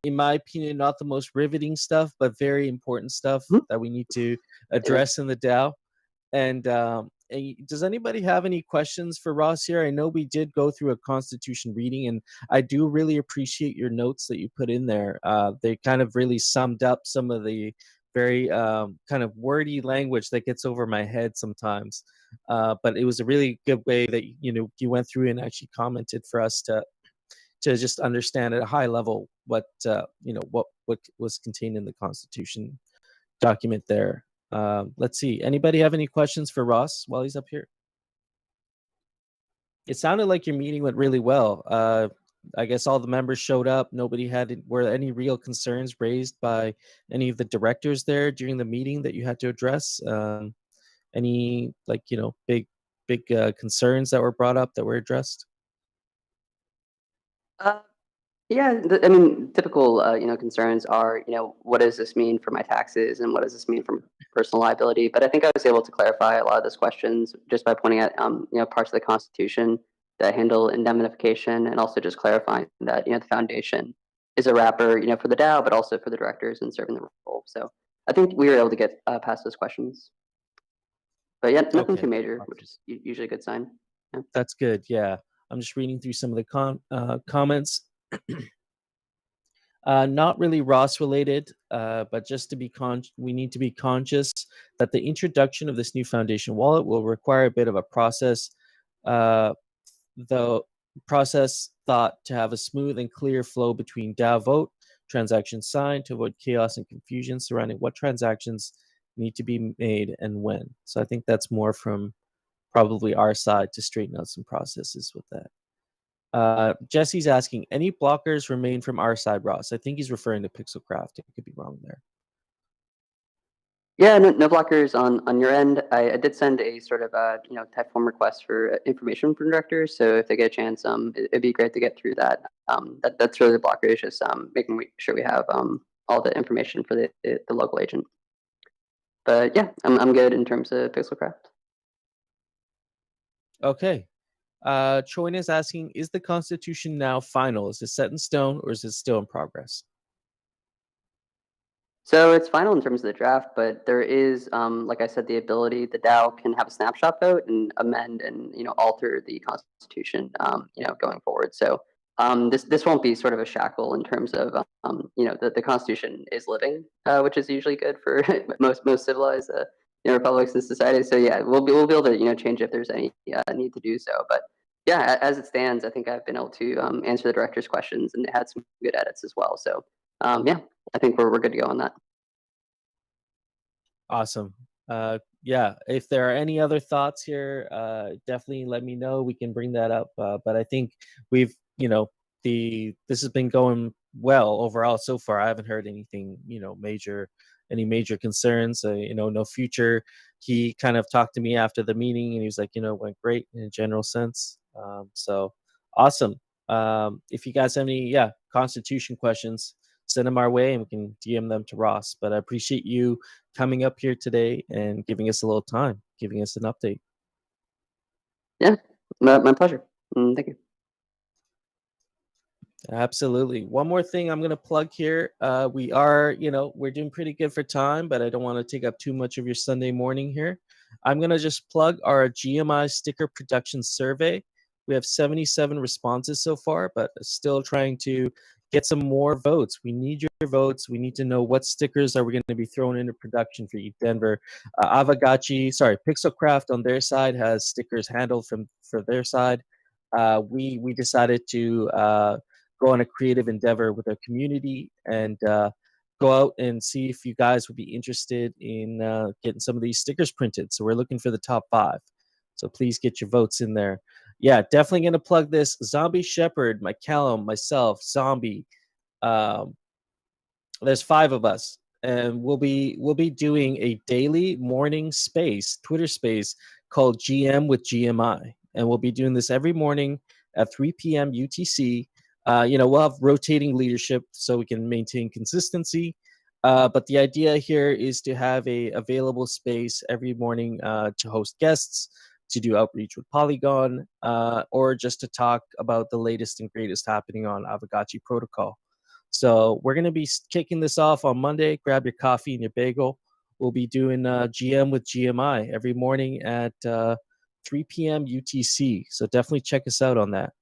in my opinion, not the most riveting stuff, but very important stuff that we need to address in the DAO. And does anybody have any questions for Ross here? I know we did go through a constitution reading, and I do really appreciate your notes that you put in there. They kind of really summed up some of the very kind of wordy language that gets over my head sometimes. But it was a really good way that you went through and actually commented for us to just understand at a high level what was contained in the Constitution document there. Let's see. Anybody have any questions for Ross while he's up here? It sounded like your meeting went really well. I guess all the members showed up. Were any real concerns raised by any of the directors there during the meeting that you had to address? Any big concerns that were brought up that were addressed? Yeah, I mean, typical concerns are what does this mean for my taxes and what does this mean for personal liability? But I think I was able to clarify a lot of those questions just by pointing at parts of the Constitution that handle indemnification, and also just clarifying that the foundation is a wrapper for the DAO, but also for the directors and serving the role. So I think we were able to get past those questions. But yeah, nothing too major, which is usually a good sign. Yeah. That's good. Yeah, I'm just reading through some of the comments. Not really Ross related, but just to be we need to be conscious that the introduction of this new foundation wallet will require a bit of a process. The process thought to have a smooth and clear flow between DAO vote, transactions signed to avoid chaos and confusion surrounding what transactions need to be made and when. So I think that's more from probably our side to straighten out some processes with that. Jesse's asking, any blockers remain from our side, Ross? I think he's referring to Pixelcraft. I could be wrong there. Yeah, no blockers on your end. I did send a sort of type form request for information from directors. So if they get a chance, it'd be great to get through that. That's really the blocker, is just making sure we have all the information for the local agent. But yeah, I'm good in terms of Pixelcraft. Okay. Choin is asking, is the Constitution now final? Is it set in stone, or is it still in progress? So it's final in terms of the draft, but there is, like I said, the ability the DAO can have a snapshot vote and amend and alter the Constitution, going forward. So this won't be sort of a shackle in terms of the Constitution is living, which is usually good for most civilized republics and societies. So yeah, we'll be able to change if there's any need to do so. But yeah, as it stands, I think I've been able to answer the director's questions, and it had some good edits as well. So yeah, I think we're good to go on that. Awesome. Yeah, if there are any other thoughts here, definitely let me know. We can bring that up. But I think we've, this has been going well overall so far. I haven't heard anything, any major concerns. No future. He kind of talked to me after the meeting, and he was like, it went great in a general sense. So awesome. If you guys have any, Constitution questions, send them our way and we can DM them to Ross. But I appreciate you coming up here today and giving us a little time, giving us an update. Yeah, my pleasure. Thank you. Absolutely. One more thing I'm going to plug here. We are, we're doing pretty good for time, but I don't want to take up too much of your Sunday morning here. I'm going to just plug our GMI sticker production survey. We have 77 responses so far, but still trying to get some more votes. We need your votes. We need to know what stickers are we going to be throwing into production for you, Denver. Pixelcraft on their side has stickers handled for their side. We decided to go on a creative endeavor with our community and go out and see if you guys would be interested in getting some of these stickers printed. So we're looking for the top 5. So please get your votes in there. Yeah, definitely going to plug this. ZombieShepherd, McCallum, myself, Zombie. There's 5 of us, and we'll be doing a daily morning space, Twitter space called GM with GMI, and we'll be doing this every morning at 3 p.m. UTC. We'll have rotating leadership so we can maintain consistency. But the idea here is to have a available space every morning to host guests, to do outreach with Polygon, or just to talk about the latest and greatest happening on Aavegotchi protocol. So we're going to be kicking this off on Monday. Grab your coffee and your bagel. We'll be doing GM with GMI every morning at 3 p.m. UTC. So definitely check us out on that.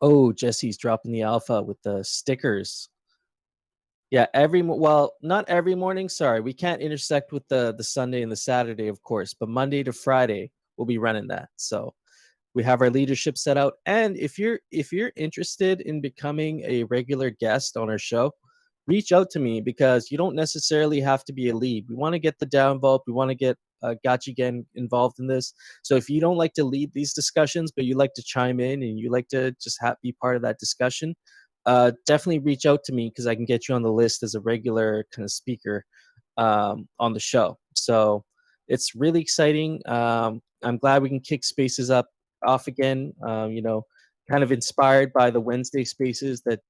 Oh, Jesse's dropping the alpha with the stickers. Yeah, not every morning. Sorry, we can't intersect with the Sunday and the Saturday, of course, but Monday to Friday we'll be running that. So we have our leadership set out, and if you're interested in becoming a regular guest on our show, reach out to me, because you don't necessarily have to be a lead. We want to get the DAO involved. We want to get Gotchi Gang involved in this. So if you don't like to lead these discussions, but you like to chime in and you like to just be part of that discussion, definitely reach out to me, because I can get you on the list as a regular kind of speaker on the show. So it's really exciting. I'm glad we can kick spaces off again. Kind of inspired by the Wednesday spaces that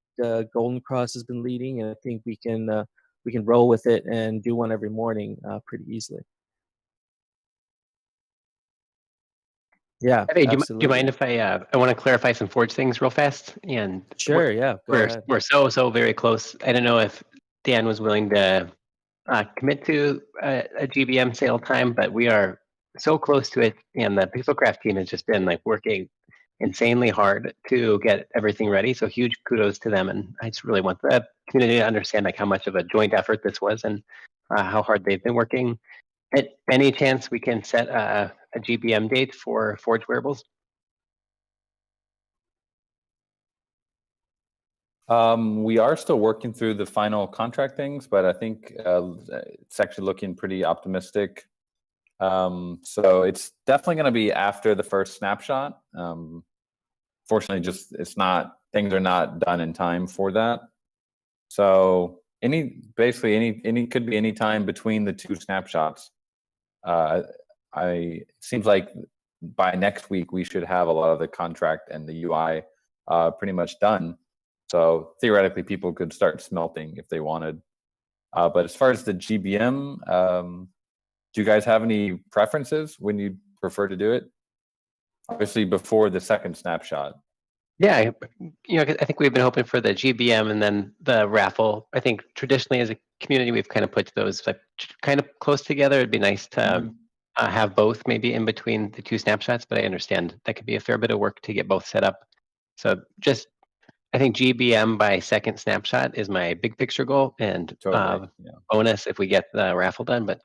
Golden Cross has been leading, and I think we can roll with it and do one every morning pretty easily. Yeah, Hey, do absolutely. you mind if I want to clarify some Forge things real fast? And sure, yeah, go ahead. We're so very close. I don't know if Dan was willing to commit to a GBM sale time, but we are so close to it, and the Pixelcraft team has just been like working insanely hard to get everything ready. So huge kudos to them, and I just really want the community to understand like how much of a joint effort this was, and how hard they've been working. At any chance we can set a GBM date for Forge Wearables? We are still working through the final contract things, but I think it's actually looking pretty optimistic. So it's definitely going to be after the first snapshot. Fortunately, things are not done in time for that. So any could be any time between the 2 snapshots. It seems like by next week we should have a lot of the contract and the UI pretty much done. So theoretically, people could start smelting if they wanted. But as far as the GBM, do you guys have any preferences when you prefer to do it? Obviously, before the second snapshot. Yeah, I think we've been hoping for the GBM and then the raffle. I think traditionally as a community, we've kind of put those like kind of close together. It'd be nice to have both maybe in between the 2 snapshots, but I understand that could be a fair bit of work to get both set up. So I think GBM by second snapshot is my big picture goal, and Totally, bonus if we get the raffle done. But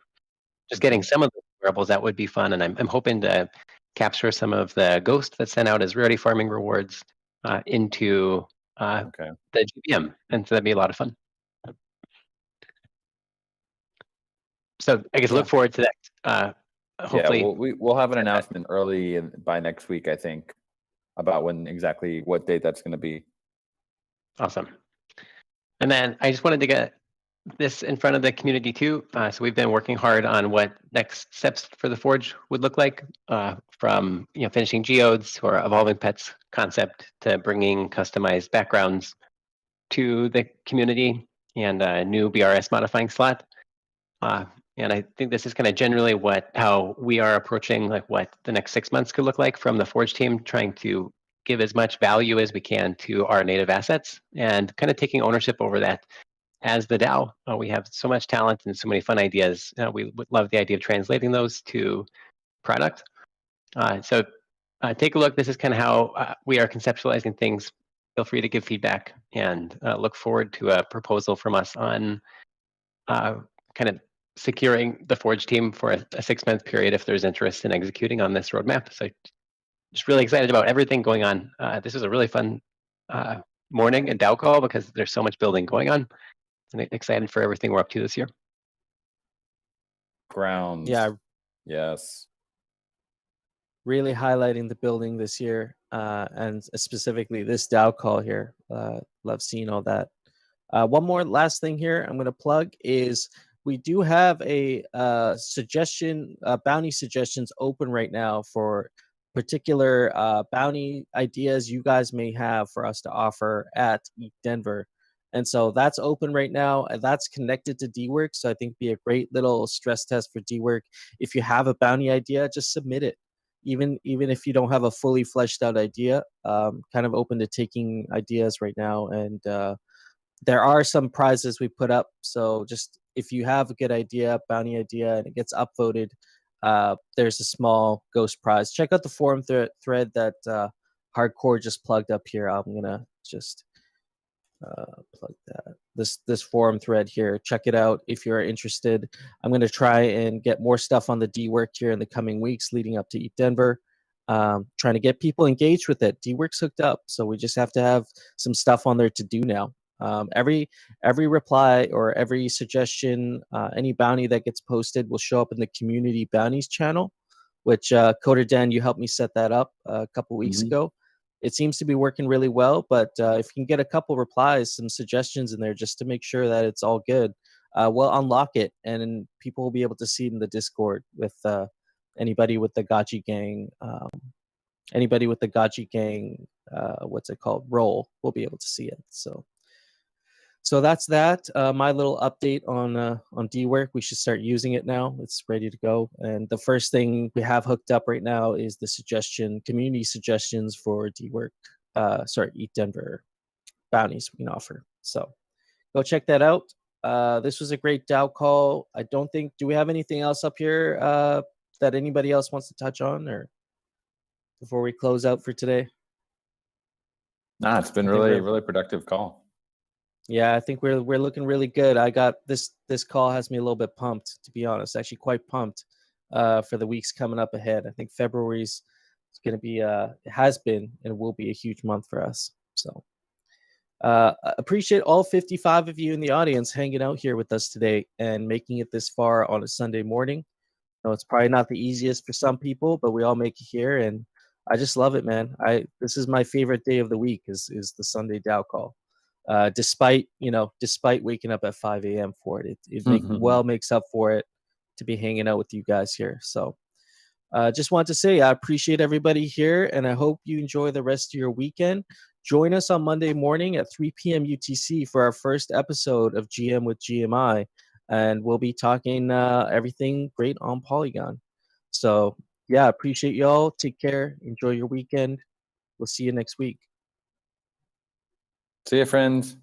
just getting some of the wearables, that would be fun, and I'm hoping to capture some of the ghost that's sent out as rarity farming rewards into the GBM, and so that'd be a lot of fun. So I guess look forward to that. Hopefully, yeah, we'll have an announcement early by next week, I think, about what date that's going to be. Awesome. And then I just wanted to get this in front of the community too. So we've been working hard on what next steps for the Forge would look like, from finishing geodes or evolving pets concept to bringing customized backgrounds to the community and a new BRS modifying slot. And I think this is kind of generally how we are approaching like what the next 6 months could look like from the Forge team, trying to give as much value as we can to our native assets and kind of taking ownership over that. As the DAO, we have so much talent and so many fun ideas. We would love the idea of translating those to product. So take a look. This is kind of how we are conceptualizing things. Feel free to give feedback and look forward to a proposal from us on kind of securing the Forge team for a 6-month period if there's interest in executing on this roadmap. So just really excited about everything going on. This was a really fun morning and DAO call because there's so much building going on. And excited for everything we're up to this year. Grounds. Yeah. Yes. Really highlighting the building this year, and specifically this DAO call here. Love seeing all that. One more last thing here I'm going to plug is we do have a suggestion, bounty suggestions open right now for particular bounty ideas you guys may have for us to offer at Eat Denver. And so that's open right now, and that's connected to DWork. So I think be a great little stress test for DWork. If you have a bounty idea, just submit it. Even if you don't have a fully fleshed out idea, kind of open to taking ideas right now. And there are some prizes we put up. So just if you have a good idea, bounty idea, and it gets upvoted, there's a small ghost prize. Check out the forum thread that Hardcore just plugged up here. I'm gonna just plug that. This forum thread here. Check it out if you're interested. I'm going to try and get more stuff on the DWork here in the coming weeks leading up to Eat Denver. Trying to get people engaged with it. DWork's hooked up, so we just have to have some stuff on there to do now. Every reply or every suggestion, any bounty that gets posted will show up in the community bounties channel, which Coder Dan, you helped me set that up a couple weeks ago. It seems to be working really well, but if you can get a couple replies, some suggestions in there just to make sure that it's all good, we'll unlock it, and people will be able to see it in the Discord with anybody with the Gotchi gang. Anybody with the Gotchi gang, what's it called? Role will be able to see it. So that's that. My little update on DWork. We should start using it now. It's ready to go. And the first thing we have hooked up right now is the community suggestions for DWork. Eat Denver bounties we can offer. So go check that out. This was a great DAO call. I don't think. Do we have anything else up here that anybody else wants to touch on, or before we close out for today? Nah, it's been really productive call. Yeah, I think we're looking really good. I got this call has me a little bit pumped, to be honest. Actually, quite pumped for the weeks coming up ahead. I think February's going to be it has been and will be a huge month for us. So appreciate all 55 of you in the audience hanging out here with us today and making it this far on a Sunday morning. I know it's probably not the easiest for some people, but we all make it here, and I just love it, man. This is my favorite day of the week is the Sunday DAO call. Despite waking up at 5 a.m. for it, it makes up for it to be hanging out with you guys here. So just want to say I appreciate everybody here, and I hope you enjoy the rest of your weekend. Join us on Monday morning at 3 p.m. UTC for our first episode of GM with GMI, and we'll be talking everything great on Polygon. So yeah, appreciate y'all. Take care. Enjoy your weekend. We'll see you next week. See you, friends.